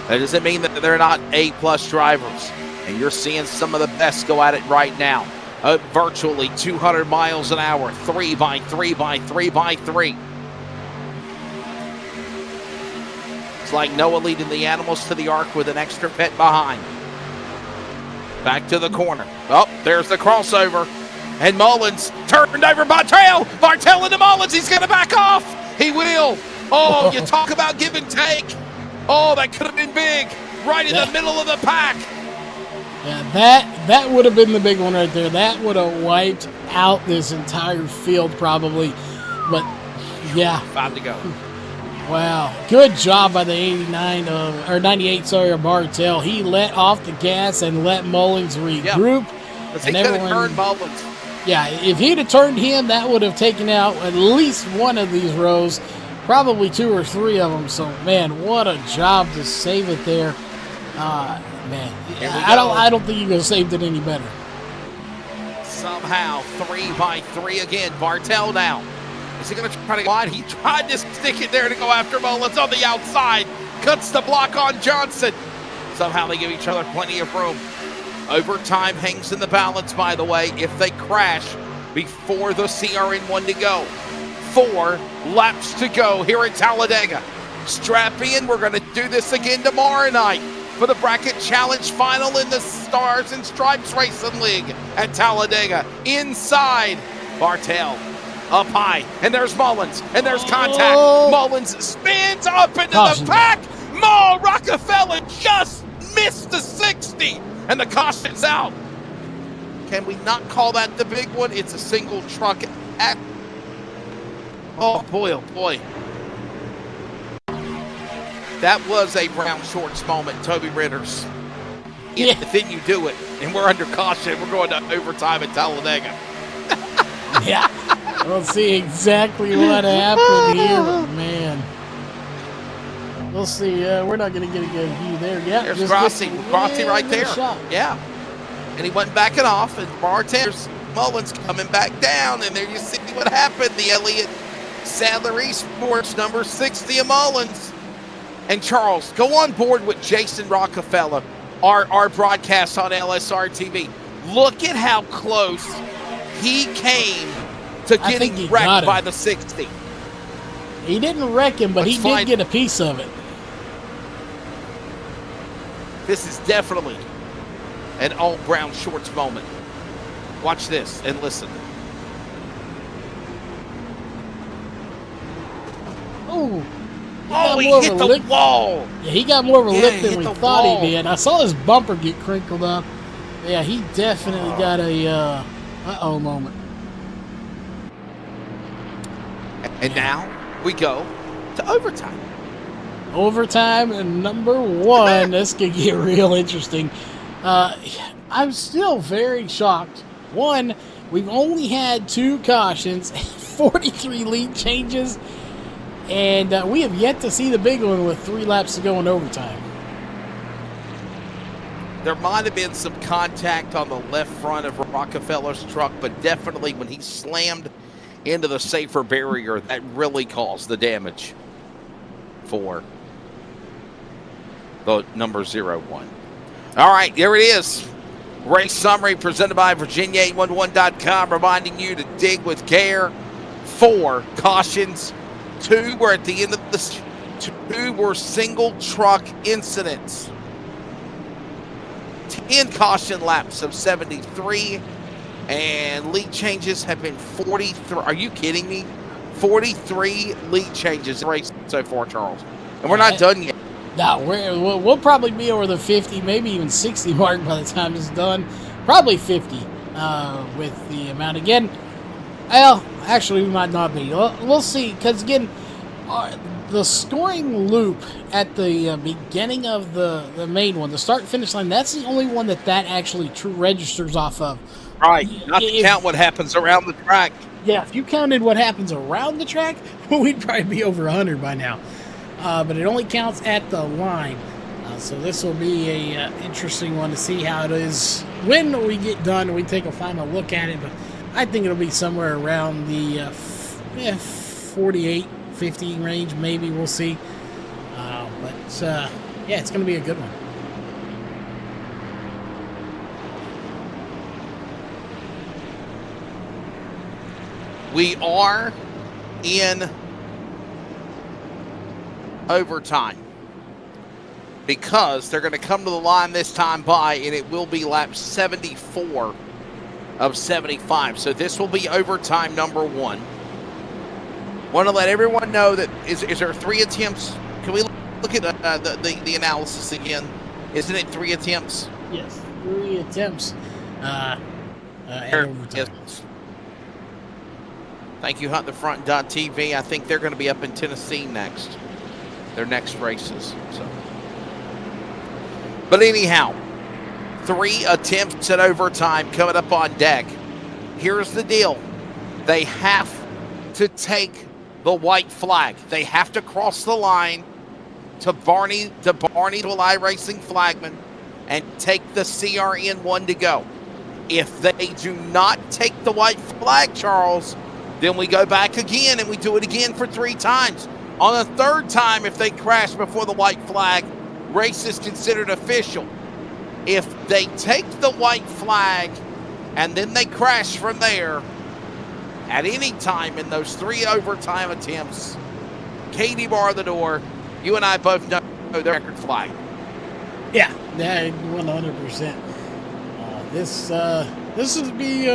S4: That doesn't mean that they're not A-plus drivers. And you're seeing some of the best go at it right now. virtually 200 miles an hour, 3 by 3 by 3 by 3. It's like Noah leading the animals to the ark with an extra pet behind. Back to the corner. Oh, there's the crossover. And Mullins turned over Bartel. Bartel into Mullins. He's going to back off. He will. Oh, you talk about give and take. Oh, that could have been big. Right in the middle of the pack.
S5: Yeah, that would have been the big one right there. That would have wiped out this entire field probably. But, yeah.
S4: 5 to go.
S5: Wow. Good job by the 98, of Bartel. He let off the gas and let Mullins regroup.
S4: Because he could have turned Mullins.
S5: Yeah, if he'd have turned him, that would have taken out at least one of these rows, probably 2 or 3 of them. So, man, what a job to save it there. Man, I don't think you could have saved it any better.
S4: Somehow, 3 by 3 again. Bartel now. Is he going to try to go wide? He tried to stick it there to go after Mullins on the outside. Cuts the block on Johnson. Somehow they give each other plenty of room. Overtime hangs in the balance, by the way, if they crash before the CRN1 to go. 4 laps to go here at Talladega. Strap in. We're going to do this again tomorrow night for the Bracket Challenge final in the Stars and Stripes Racing League at Talladega. Inside, Bartel up high, and there's Mullins, and there's contact. Mullins spins up into the pack. Rockefeller just missed the 60, and the caution's out. Can we not call that the big one? It's a single truck at... Oh, boy, oh, boy. That was a Brown Shorts moment, Toby Ritters.
S5: Yeah.
S4: Then you do it, and we're under caution. We're going to overtime at Talladega.
S5: Yeah. We'll see exactly what happened here, but man. We'll see. We're not going to get a good view there. Yeah,
S4: there's Grossi right there.
S5: Shot.
S4: Yeah. And he went backing off, and Bartender's Mullins coming back down, and there you see what happened. The Elliott Sadler Esports number 60 of Mullins. And Charles, go on board with Jason Rockefeller, our broadcast on LSRTV. Look at how close he came to getting wrecked by the 60.
S5: He didn't wreck him, but he did get a piece of it.
S4: This is definitely an all Brown Shorts moment. Watch this and listen.
S5: Oh,
S4: he hit the wall.
S5: Yeah, he got more of a lift than we thought he did. I saw his bumper get crinkled up. Yeah, he definitely got a uh-oh moment.
S4: And now we go to overtime.
S5: Overtime and number 1. This could get real interesting. I'm still very shocked. 1, we've only had 2 cautions, 43 lead changes, and we have yet to see the big one with 3 laps to go in overtime.
S4: There might have been some contact on the left front of Rockefeller's truck, but definitely when he slammed into the safer barrier, that really caused the damage for the number 01. All right, here it is. Race summary presented by Virginia811.com, reminding you to dig with care. 4 cautions. 2 were at the end of the 2 were single truck incidents. 10 caution laps of 73, and lead changes have been 43. Are you kidding me? 43 lead changes in the race so far, Charles. And we're not done yet.
S5: No, we'll probably be over the 50, maybe even 60 mark by the time it's done. Probably 50 with the amount. Again, well, actually, we might not be. We'll see, because, again, the scoring loop at the beginning of the main one, the start-finish line, that's the only one that actually registers off of.
S4: Right, not to count what happens around the track.
S5: Yeah, if you counted what happens around the track, we'd probably be over 100 by now. But it only counts at the line. So this will be a interesting one to see how it is when we get done. We take a final look at it, but I think it'll be somewhere around the 48, 50 range, maybe. We'll see. Yeah, it's going to be a good one.
S4: We are in overtime because they're going to come to the line this time by, and it will be lap 74 of 75. So this will be overtime number 1. Want to let everyone know that is there 3 attempts? Can we look at the analysis again? Isn't it 3 attempts?
S5: Yes, 3 attempts. At overtime.
S4: Yes. Thank you, HuntTheFront.tv. I think they're going to be up in Tennessee next. Their next races. So, but anyhow, 3 attempts at overtime coming up on deck. Here's the deal: they have to take the white flag. They have to cross the line to Barney to iRacing flagman and take the CRN1 to go. If they do not take the white flag, Charles, then we go back again and we do it again for 3 times. On the 3rd time, if they crash before the white flag, race is considered official. If they take the white flag and then they crash from there, at any time in those 3 overtime attempts, Katie bar the door, you and I both know the record flag.
S5: Yeah, 100%. This would be,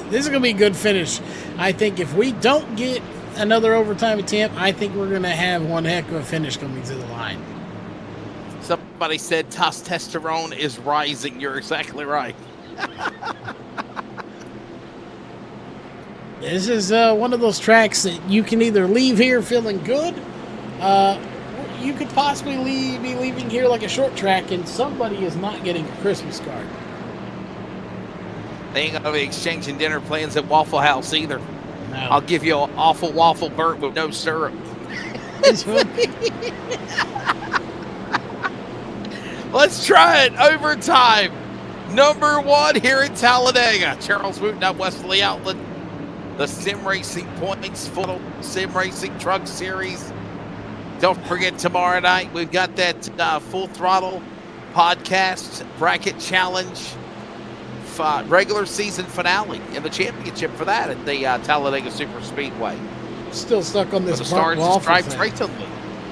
S5: this is going to be a good finish. I think if we don't get another overtime attempt, I think we're going to have one heck of a finish coming to the line.
S4: Somebody said testosterone is rising. You're exactly right.
S5: This is one of those tracks that you can either leave here feeling good, you could possibly be leaving here like a short track and somebody is not getting a Christmas card.
S4: They ain't going to be exchanging dinner plans at Waffle House either.
S5: No.
S4: I'll give you an awful waffle burnt with no syrup. Let's try it. Overtime. Number 1 here in Talladega. Charles Wooten at Wesley Outlet. The Sim Racing Points Full Sim Racing Truck Series. Don't forget, tomorrow night we've got that Full Throttle Podcast Bracket Challenge regular season finale in the championship for that at the Talladega Super Speedway.
S5: Still stuck on this
S4: the
S5: burnt
S4: Stars and
S5: waffle
S4: Stripes
S5: thing.
S4: Racing League.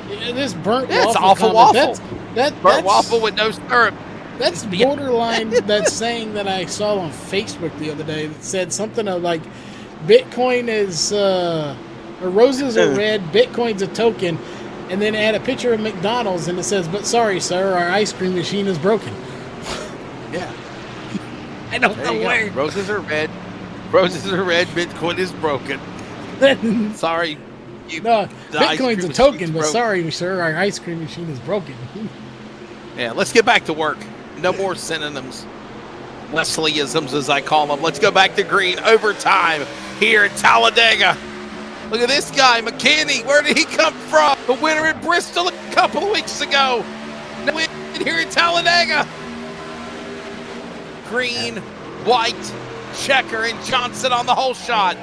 S5: Yeah, this burnt
S4: Yeah,
S5: waffle.
S4: it's awful
S5: comment,
S4: waffle. Burnt waffle with no syrup.
S5: That's borderline that saying that I saw on Facebook the other day that said something of like, Bitcoin is, or roses are red, Bitcoin's a token, and then add a picture of McDonald's and it says, but sorry, sir, our ice cream machine is broken.
S4: Yeah.
S5: I don't
S4: There
S5: know
S4: you go.
S5: where.
S4: Roses are red. Roses are red. Bitcoin is broken. Sorry.
S5: No,
S4: the ice
S5: Bitcoin's
S4: cream
S5: a token,
S4: machine's
S5: but
S4: broken.
S5: sorry, sir, our ice cream machine is broken.
S4: Yeah, let's get back to work. No more synonyms. Wesleyisms, as I call them. Let's go back to green. Overtime here at Talladega. Look at this guy, McKinney. Where did he come from? The winner at Bristol a couple of weeks ago. No win here at Talladega. Green, white, Checker, and Johnson on the whole shot.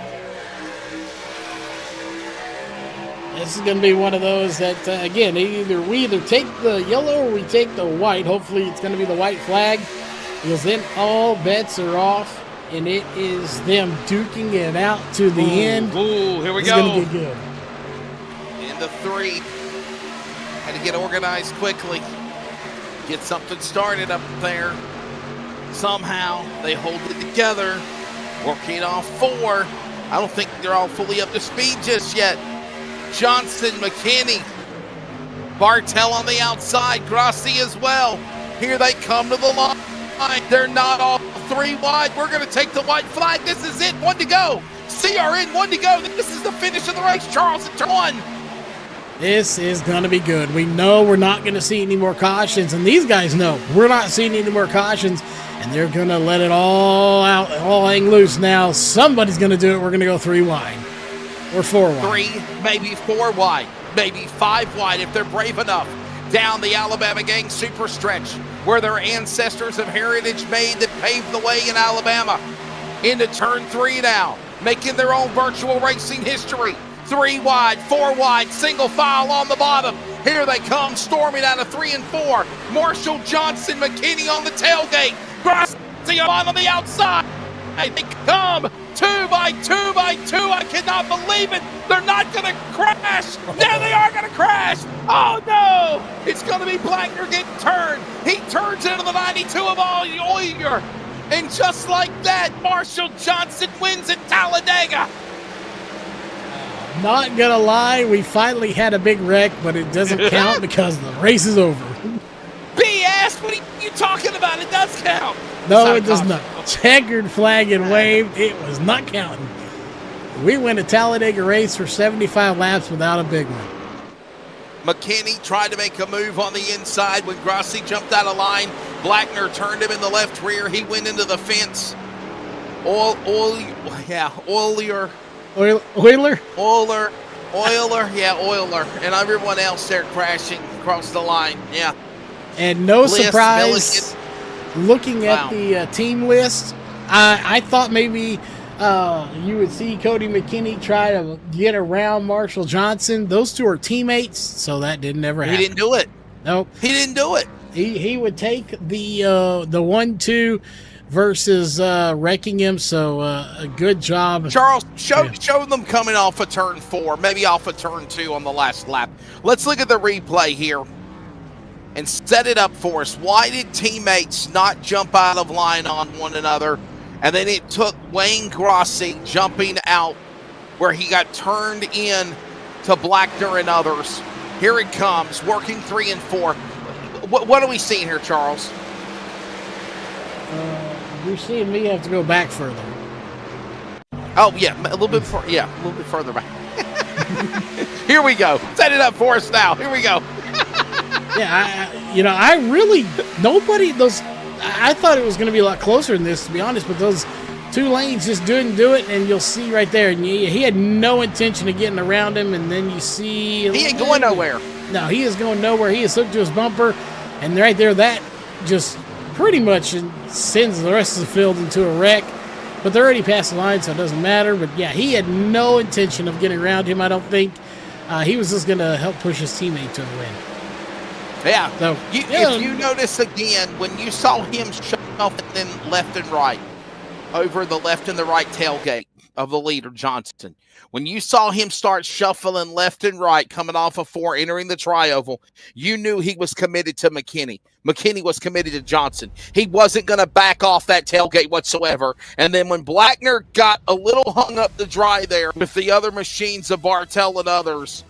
S5: This is going to be one of those that, again, we either take the yellow or we take the white. Hopefully it's going to be the white flag, because then all bets are off, and it is them duking it out to the end.
S4: Ooh, here we
S5: It's
S4: go.
S5: going to be good.
S4: Into 3. Had to get organized quickly. Get something started up there. Somehow they hold it together. Working off 4. I don't think they're all fully up to speed just yet. Johnson, McKinney, Bartel on the outside, Grassi as well. Here they come to the line. They're not all 3 wide. We're going to take the white flag. This is it. 1 to go. CRN, 1 to go. This is the finish of the race. Charles at turn 1.
S5: This is going to be good. We know we're not going to see any more cautions, and these guys know we're not seeing any more cautions, and they're going to let it all out, all hang loose now. Somebody's going to do it. We're going to go 3 wide or 4 wide.
S4: 3, maybe 4 wide, maybe 5 wide if they're brave enough. Down the Alabama Gang super stretch where their ancestors of heritage made that paved the way in Alabama. Into turn 3 now, making their own virtual racing history. 3 wide, 4 wide, single file on the bottom. Here they come, storming out of 3 and 4. Marshall, Johnson, McKinney on the tailgate. Grassi on the outside. They come 2 by 2 by 2. I cannot believe it. They're not going to crash. Now they are going to crash. Oh, no. It's going to be Blackner getting turned. He turns into the 92 of Oyer. And just like that, Marshall Johnson wins at Talladega.
S5: Not gonna lie, we finally had a big wreck, but it doesn't count because the race is over.
S4: BS, what are you talking about? It does count.
S5: No, it does not. Checkered flag and waved. It was not counting. We win a Talladega race for 75 laps without a big one.
S4: McKinney tried to make a move on the inside when Grossi jumped out of line. Blackner turned him in the left rear. He went into the fence. Oiler, and everyone else there crashing across the line. Yeah.
S5: And no
S4: Bliss,
S5: surprise, looking at the team list, I thought maybe you would see Cody McKinney try to get around Marshall Johnson. Those two are teammates, so that didn't ever happen.
S4: He didn't do it.
S5: Nope.
S4: He didn't do it.
S5: He would take the 1-2 versus wrecking him, so a good job.
S4: Charles, show them coming off of turn 4, maybe off of turn 2 on the last lap. Let's look at the replay here and set it up for us. Why did teammates not jump out of line on one another? And then it took Wayne Grossi jumping out where he got turned in to Blackner and others. Here it comes, working 3 and 4. What are we seeing here, Charles?
S5: You're seeing me have to go back further.
S4: Oh, yeah, a little bit further back. Here we go. Set it up for us now. Here we go.
S5: Yeah, I thought it was going to be a lot closer than this, to be honest, but those 2 lanes just didn't do it, and you'll see right there, and he had no intention of getting around him, and then you see...
S4: He ain't going nowhere.
S5: No, he is going nowhere. He is hooked to his bumper, and right there, that just pretty much sends the rest of the field into a wreck, but they're already past the line, so it doesn't matter, but yeah, he had no intention of getting around him, I don't think. He was just going to help push his teammate to a win.
S4: Yeah.
S5: So,
S4: if you notice again, when you saw him shuffling left and right, over the left and the right tailgate of the leader, Johnson, when you saw him start shuffling left and right, coming off of 4, entering the tri-oval, you knew he was committed to McKinney. McKinney was committed to Johnson. He wasn't going to back off that tailgate whatsoever. And then when Blackner got a little hung up to dry there with the other machines of Bartel and others,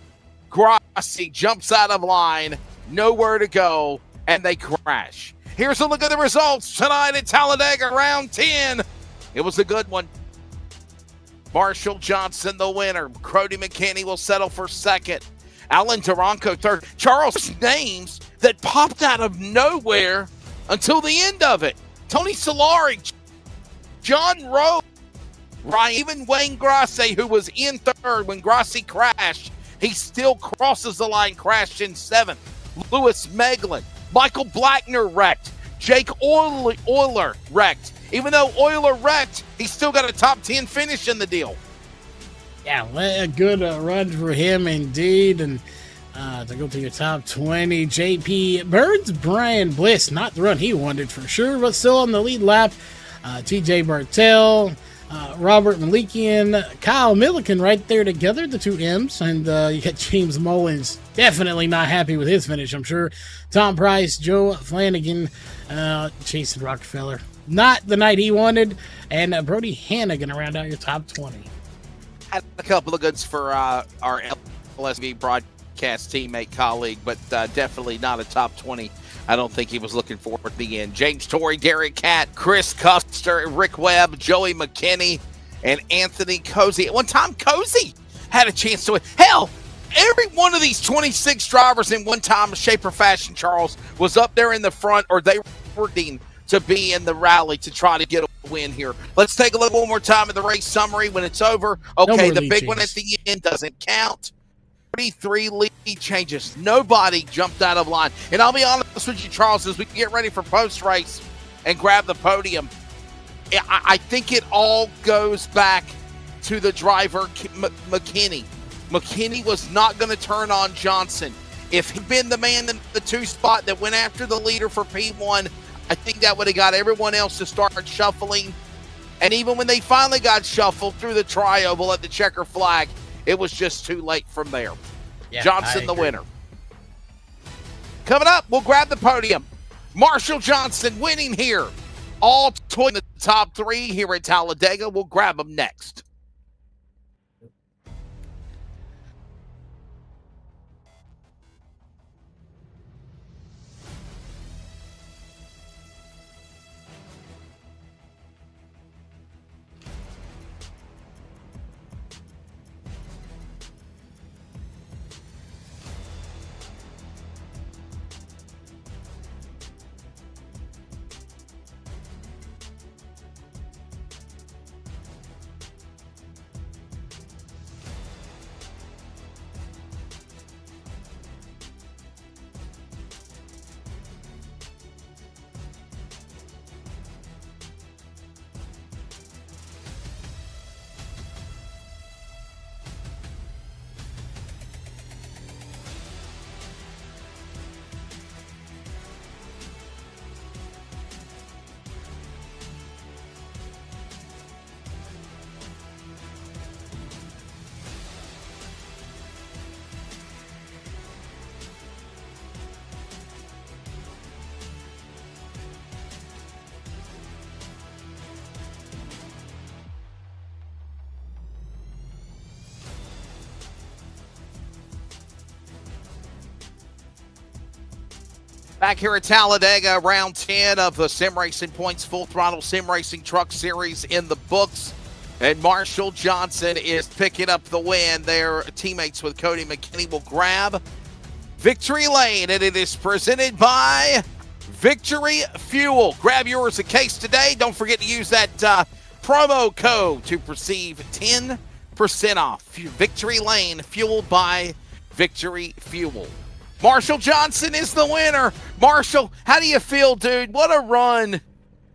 S4: Grossi jumps out of line, nowhere to go, and they crash. Here's a look at the results tonight at Talladega, round 10. It was a good one. Marshall Johnson, the winner. Cody McKinney will settle for second. Alan Duranco, third. Charles, names that popped out of nowhere until the end of it. Tony Solari, John Rowe, even Wayne Grossi, who was in third when Grossi crashed. He still crosses the line, crashed in 7th. Lewis Meglin, Michael Blackner wrecked. Jake Euler wrecked. Even though Euler wrecked, he still got a top 10 finish in the deal.
S5: Yeah, a good run for him indeed. And to go to your top 20, JP Birds, Brian Bliss, not the run he wanted for sure, but still on the lead lap. TJ Bartel, Robert Malikian, Kyle Milliken right there together, the 2 M's. And you got James Mullins, definitely not happy with his finish, I'm sure. Tom Price, Joe Flanagan, Jason Rockefeller. Not the night he wanted. And Brody Hanna going to round out your top 20.
S4: Had a couple of goods for our LSV broadcast teammate colleague, but definitely not a top 20. I don't think he was looking forward to the end. James Torrey, Derek Catt, Chris Custer, Rick Webb, Joey McKinney, and Anthony Cozy. At one time, Cozy had a chance to win. Hell, every one of these 26 drivers in one time, shape, or fashion, Charles, was up there in the front, or they were deemed to be in the rally to try to get a win here. Let's take a look one more time at the race summary when it's over. Okay, the big one at the end doesn't count. 33 lead changes. Nobody jumped out of line. And I'll be honest with you, Charles, as we get ready for post-race and grab the podium, I think it all goes back to the driver, McKinney. McKinney was not going to turn on Johnson. If he'd been the man in the 2 spot that went after the leader for P1, I think that would have got everyone else to start shuffling. And even when they finally got shuffled through the tri-oval at the checker flag, it was just too late from there.
S7: Yeah,
S4: Johnson
S7: I
S4: the
S7: agree.
S4: winner. Coming up, we'll grab the podium. Marshall Johnson winning here. All in the top 3 here at Talladega. We'll grab them next. Back here at Talladega, round 10 of the Sim Racing Points Full Throttle Sim Racing Truck Series in the books. And Marshall Johnson is picking up the win. Their teammates with Cody McKinney will grab Victory Lane, and it is presented by Victory Fuel. Grab yours a case today. Don't forget to use that promo code to receive 10% off. Victory Lane, fueled by Victory Fuel. Marshall Johnson is the winner. Marshall, how do you feel, dude? What a run.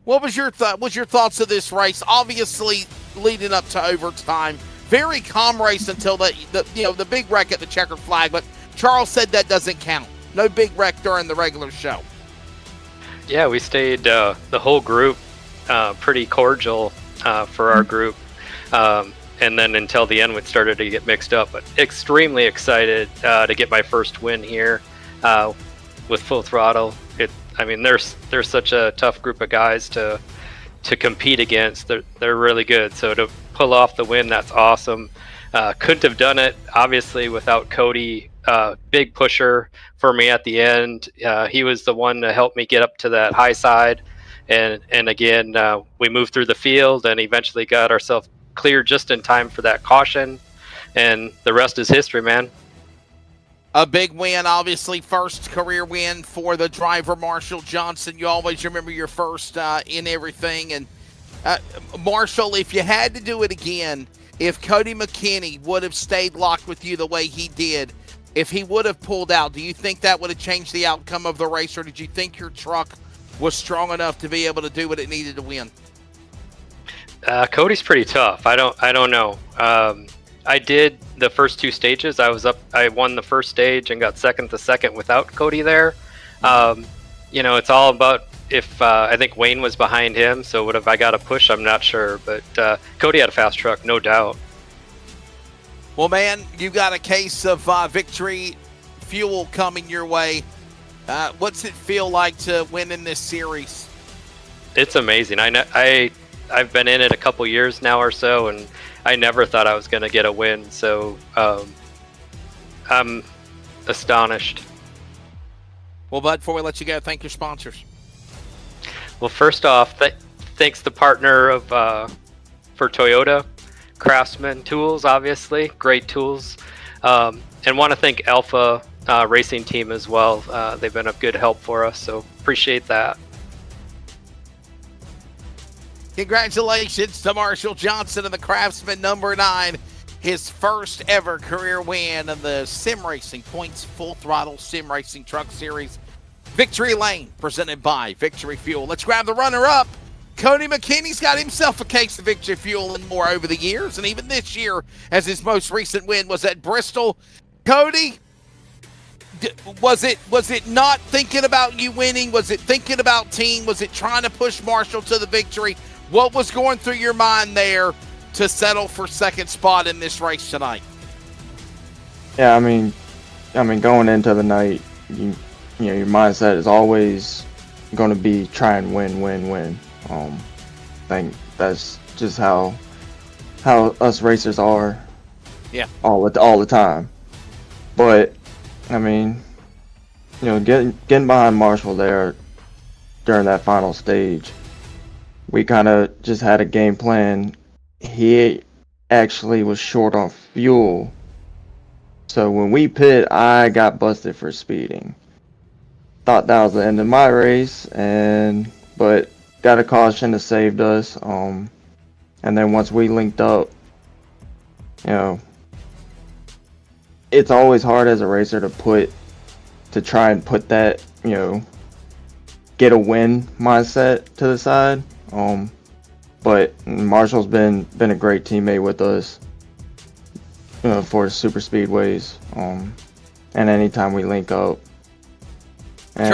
S4: What was your thoughts of this race? Obviously leading up to overtime. Very calm race until the big wreck at the checkered flag, but Charles said that doesn't count. No big wreck during the regular show.
S8: Yeah, we stayed the whole group pretty cordial for our group. And then until the end, it started to get mixed up. But extremely excited to get my first win here with Full Throttle. They're such a tough group of guys to compete against. They're really good. So to pull off the win, that's awesome. Couldn't have done it, obviously, without Cody. Big pusher for me at the end. He was the one to help me get up to that high side. And again, we moved through the field and eventually got ourselves clear just in time for that caution, and the rest is history, man.
S4: A big win, obviously, first career win for the driver, Marshall Johnson. You always remember your first in everything. And Marshall, if you had to do it again, if Cody McKinney would have stayed locked with you the way he did, if he would have pulled out, do you think that would have changed the outcome of the race, or did you think your truck was strong enough to be able to do what it needed to win?
S8: Cody's pretty tough. I don't know. I did the first 2 stages. I won the first stage and got second to second without Cody there. It's all about if I think Wayne was behind him. So what if I got a push? I'm not sure, but Cody had a fast truck, no doubt.
S4: Well, man, you got a case of Victory Fuel coming your way. What's it feel like to win in this series?
S8: It's amazing. I've been in it a couple years now or so, and I never thought I was going to get a win. So I'm astonished.
S4: Well, Bud, before we let you go, thank your sponsors.
S8: Well, first off, thanks the partner of for Toyota, Craftsman Tools, obviously, great tools, and want to thank Alpha Racing Team as well. They've been a good help for us, so appreciate that.
S4: Congratulations to Marshall Johnson and the Craftsman number 9. His first ever career win in the Sim Racing Points Full Throttle Sim Racing Truck Series. Victory Lane, presented by Victory Fuel. Let's grab the runner-up. Cody McKinney's got himself a case of Victory Fuel and more over the years, and even this year, as his most recent win was at Bristol. Cody, was it not thinking about you winning? Was it thinking about team? Was it trying to push Marshall to the victory? What was going through your mind there to settle for second spot in this race tonight?
S7: Yeah, I mean, going into the night, you know, your mindset is always going to be try and win. I think that's just how us racers are.
S4: Yeah.
S7: All the time. But I mean, you know, getting behind Marshall there during that final stage, we kind of just had a game plan. He actually was short on fuel. So when we pit, I got busted for speeding. Thought that was the end of my race, but got a caution that saved us. And then once we linked up, you know, it's always hard as a racer to try and put that, you know, get a win mindset to the side. But Marshall's been a great teammate with us. For super speedways, and anytime we link up. And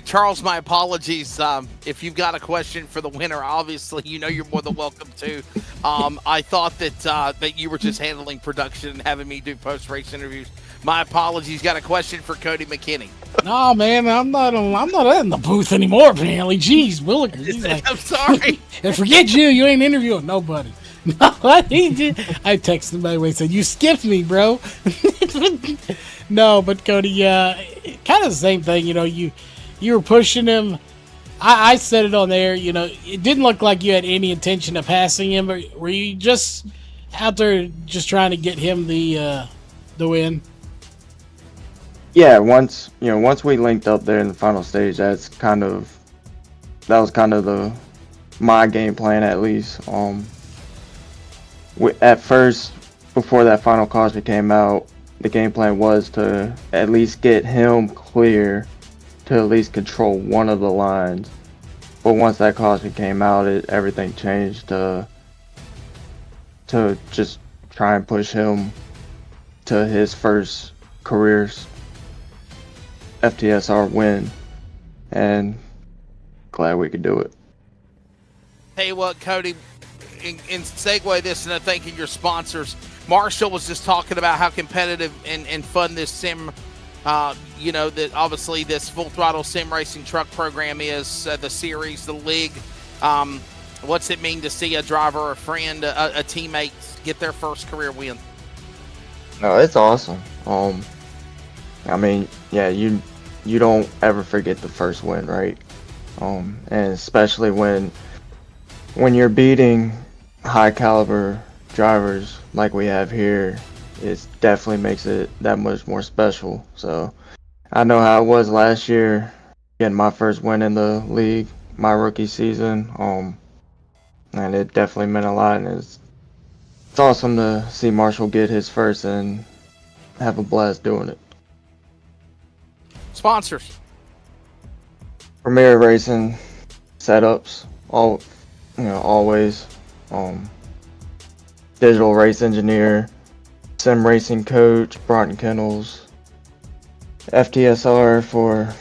S4: Charles, my apologies. If you've got a question for the winner, obviously, you know you're more than welcome to. I thought that you were just handling production and having me do post-race interviews. My apologies. Got a question for Cody McKinney.
S5: No, man, I'm not in the booth anymore. Apparently, jeez, Willikers. He's like,
S4: I'm sorry.
S5: And forget you. You ain't interviewing nobody. No, I texted him anyway. Said you skipped me, bro. No, but Cody, kind of the same thing. You know, you were pushing him. I said it on there. You know, it didn't look like you had any intention of passing him, but were you just out there just trying to get him the win?
S7: Yeah, once we linked up there in the final stage, that was kind of my game plan at least. At first, before that final caution came out, the game plan was to at least get him clear to at least control one of the lines. But once that caution came out, everything changed to just try and push him to his first career FTSR win, and glad we could do it.
S4: Hey, what, Cody? In segue this into thanking your sponsors, Marshall was just talking about how competitive and fun this sim, that obviously this full throttle sim racing truck program is, the series, the league. What's it mean to see a driver, a friend, a teammate get their first career win?
S7: No, it's awesome. I mean, yeah, you don't ever forget the first win, right? And especially when you're beating high caliber drivers like we have here, it definitely makes it that much more special. So I know how it was last year, getting my first win in the league, my rookie season, and it definitely meant a lot. And it's awesome to see Marshall get his first and have a blast doing it.
S4: Sponsors:
S7: Premier Racing setups, always. Digital race engineer, sim racing coach, Broughton Kennels, FTSR for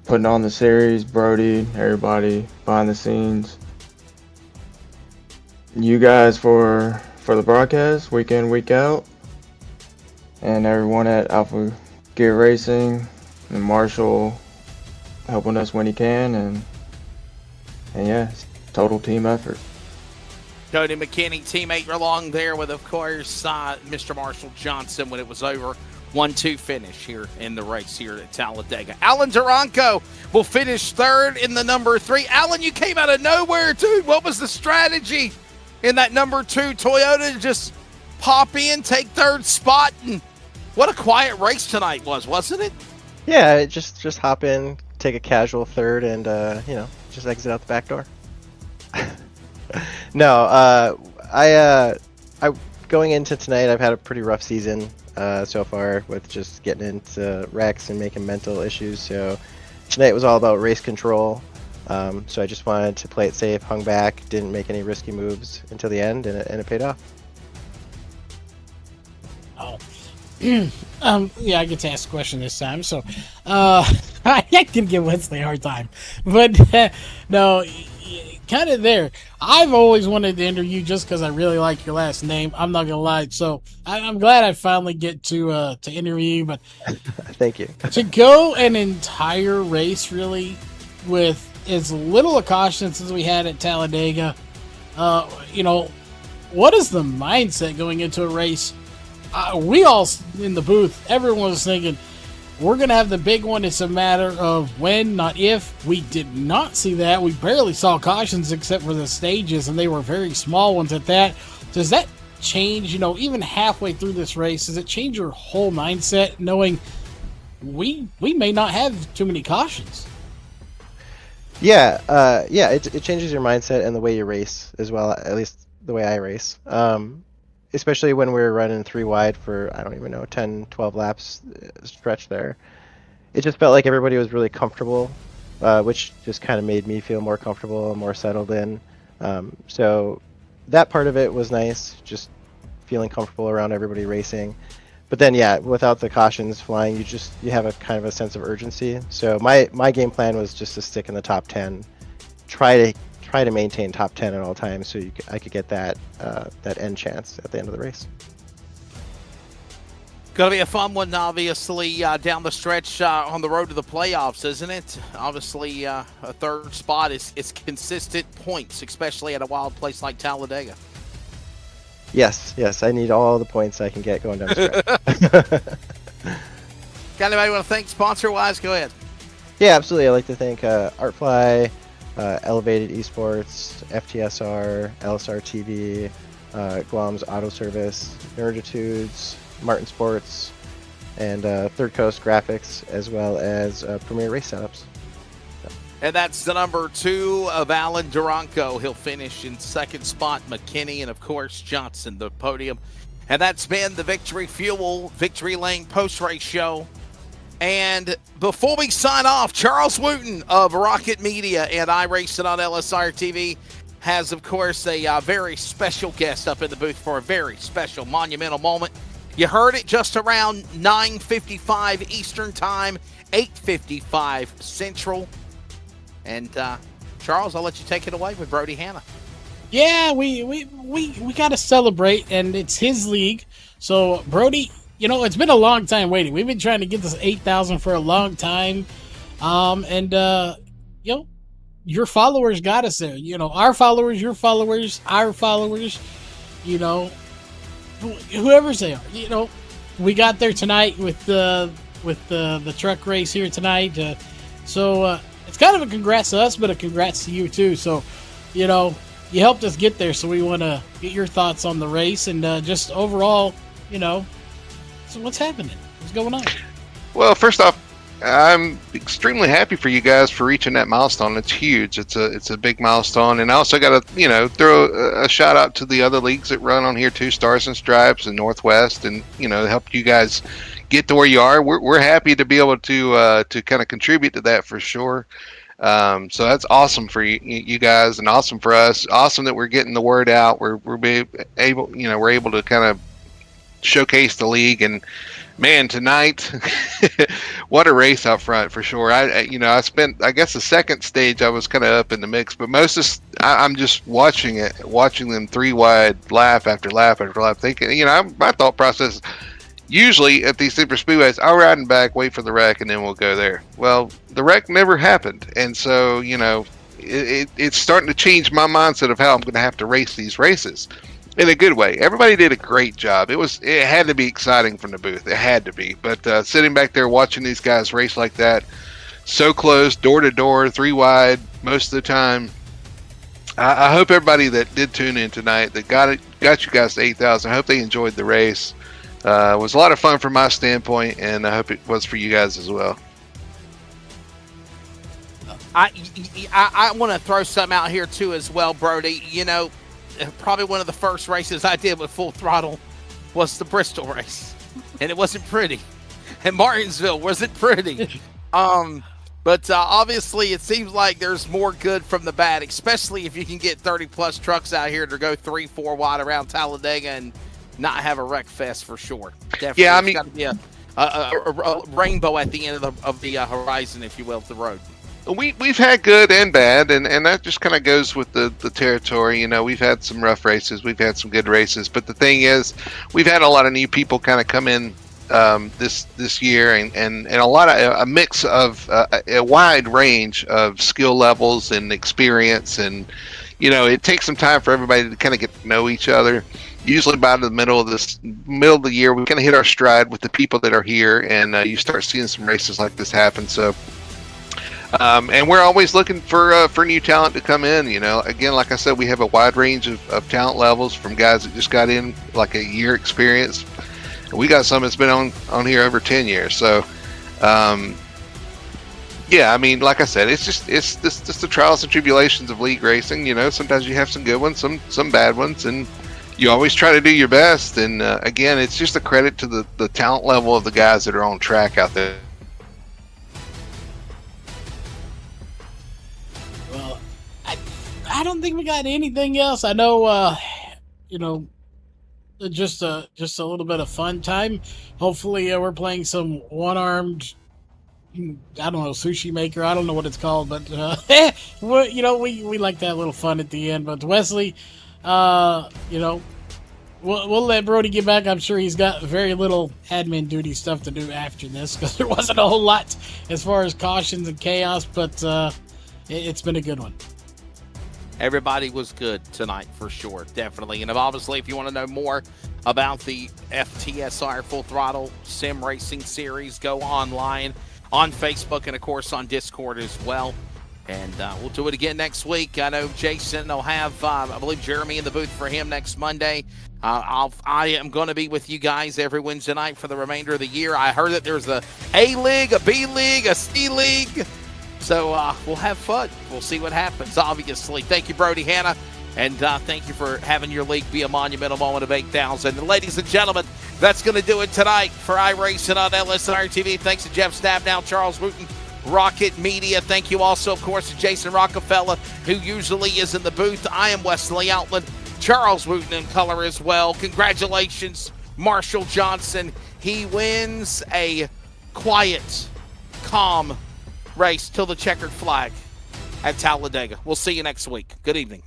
S7: putting on the series, Brody, everybody behind the scenes. You guys for the broadcast, week in, week out, and everyone at Alpha Gear Racing and Marshall helping us when he can, and yeah, it's total team effort.
S4: Cody McKinney, teammate along there with, of course, Mr. Marshall Johnson when it was over. 1-2 finish here in the race here at Talladega. Alan Duranko will finish third in the number 3. Alan, you came out of nowhere, dude. What was the strategy in that number 2 Toyota to just pop in, take third spot? And what a quiet race tonight was, wasn't it?
S9: Yeah, just hop in, take a casual third, and just exit out the back door. No, I going into tonight, I've had a pretty rough season so far with just getting into wrecks and making mental issues. So tonight was all about race control. So I just wanted to play it safe, hung back, didn't make any risky moves until the end, and it paid off.
S5: Oh. Yeah, I get to ask a question this time, so I can give Wesley a hard time. But no, kind of there. I've always wanted to interview just because I really like your last name. I'm not gonna lie. So I'm glad I finally get to interview you. But
S9: Thank you.
S5: to go an entire race really with as little of cautions as we had at Talladega, what is the mindset going into a race? We all in the booth, everyone was thinking, we're going to have the big one. It's a matter of when, not if. We did not see that. We barely saw cautions except for the stages, and they were very small ones at that. Does that change, even halfway through this race? Does it change your whole mindset knowing we may not have too many cautions?
S9: Yeah, it changes your mindset and the way you race as well, at least the way I race. Especially when we were running 3 wide for, I don't even know, 10, 12 laps stretch there. It just felt like everybody was really comfortable, which just kind of made me feel more comfortable and more settled in. So that part of it was nice, just feeling comfortable around everybody racing. But then, yeah, without the cautions flying, you have a kind of a sense of urgency. So my game plan was just to stick in the top 10, try to maintain top 10 at all times, so I could get that end chance at the end of the race.
S4: Going to be a fun one, obviously, down the stretch on the road to the playoffs, isn't it? Obviously, a third spot is consistent points, especially at a wild place like Talladega.
S9: Yes, I need all the points I can get going down the stretch.
S4: Got anybody want to thank sponsor-wise? Go ahead.
S9: Yeah, absolutely. I'd like to thank Artfly, Elevated Esports, FTSR, LSRTV, Guam's Auto Service, Nerditudes, Martin Sports, and Third Coast Graphics, as well as Premier Race Setups.
S4: And that's the number 2 of Alan Duranco. He'll finish in second spot. McKinney and, of course, Johnson, the podium. And that's been the Victory Fuel Victory Lane post-race show. And before we sign off, Charles Wooten of Rocket Media and iRacing on LSRTV has, of course, a very special guest up in the booth for a very special monumental moment. You heard it just around 9:55 Eastern Time, 8:55 Central. And Charles, I'll let you take it away with Brody Hanna.
S5: Yeah, we got to celebrate, and it's his league. So, Brody, it's been a long time waiting. We've been trying to get this 8,000 for a long time. Your followers got us there. Our followers, your followers, our followers, whoever's there. We got there tonight with the truck race here tonight. It's kind of a congrats to us, but a congrats to you too. So, you helped us get there. So we want to get your thoughts on the race and just overall, so what's happening? What's going on?
S10: Well, first off, I'm extremely happy for you guys for reaching that milestone. It's huge. It's a big milestone. And I also got to, throw a shout out to the other leagues that run on here too, Stars and Stripes and Northwest, and, help you guys get to where you are. We're happy to be able to kind of contribute to that for sure. So that's awesome for you guys, and awesome for us. Awesome that we're getting the word out. We're able to kind of showcase the league. And man, tonight, what a race out front for sure. I spent, I guess, the second stage I was kind of up in the mix, but I'm just watching them 3 wide lap after lap after lap, thinking, my thought process. Usually at these super speedways, I'll ride and back, wait for the wreck, and then we'll go there. Well, the wreck never happened, and so it's starting to change my mindset of how I'm going to have to race these races in a good way. Everybody did a great job. It had to be exciting from the booth. It had to be. But sitting back there watching these guys race like that, so close, door to door, 3 wide most of the time. I hope everybody that did tune in tonight that got you guys to 8,000. I hope they enjoyed the race. It was a lot of fun from my standpoint, and I hope it was for you guys as well.
S4: I want to throw something out here too as well, Brody. Probably one of the first races I did with Full Throttle was the Bristol race, and it wasn't pretty. And Martinsville wasn't pretty. But obviously it seems like there's more good from the bad, especially if you can get 30-plus trucks out here to go 3-4 wide around Talladega and not have a wreck fest for sure. Definitely. Yeah, it's got to be a rainbow at the end of the horizon, if you will, of the road.
S10: We've had good and bad, and that just kind of goes with the territory. You know, we've had some rough races, we've had some good races, but the thing is, we've had a lot of new people kind of come in this year, and a lot of a mix of a wide range of skill levels and experience, and you know, it takes some time for everybody to kind of get to know each other. Usually by the middle of the year, we kind of hit our stride with the people that are here, and you start seeing some races like this happen. So. And we're always looking for new talent to come in. You know, again, like I said, we have a wide range of talent levels, from guys that just got in like a year experience. And we got some that's been on here over 10 years. So, yeah, I mean, like I said, it's just the trials and tribulations of league racing. You know, sometimes you have some good ones, some bad ones, and you always try to do your best. And again, it's just a credit to the talent level of the guys that are on track out there.
S5: I don't think we got anything else. I know, you know, just a little bit of fun time. Hopefully, we're playing some one-armed, I don't know, sushi maker. I don't know what it's called, but you know, we like that little fun at the end. But Wesley, you know, we'll let Brody get back. I'm sure he's got very little admin duty stuff to do after this, because there wasn't a whole lot as far as cautions and chaos. But it's been a good one.
S4: Everybody was good tonight for sure, definitely. And obviously, if you want to know more about the FTSR Full Throttle Sim Racing Series, go online on Facebook and, of course, on Discord as well. And we'll do it again next week. I know Jason will have, I believe, Jeremy in the booth for him next Monday. I am going to be with you guys every Wednesday night for the remainder of the year. I heard that there's a A League, a B League, a C League. So we'll have fun. We'll see what happens, obviously. Thank you, Brody Hanna, and thank you for having your league be a monumental moment of 8,000. And ladies and gentlemen, that's going to do it tonight for iRacing on LSRTV. Thanks to Jeff Stabnow, Charles Wooten, Rocket Media. Thank you also, of course, to Jason Rockefeller, who usually is in the booth. I am Wesley Outland. Charles Wooten in color as well. Congratulations, Marshall Johnson. He wins a quiet, calm race till the checkered flag at Talladega. We'll see you next week. Good evening.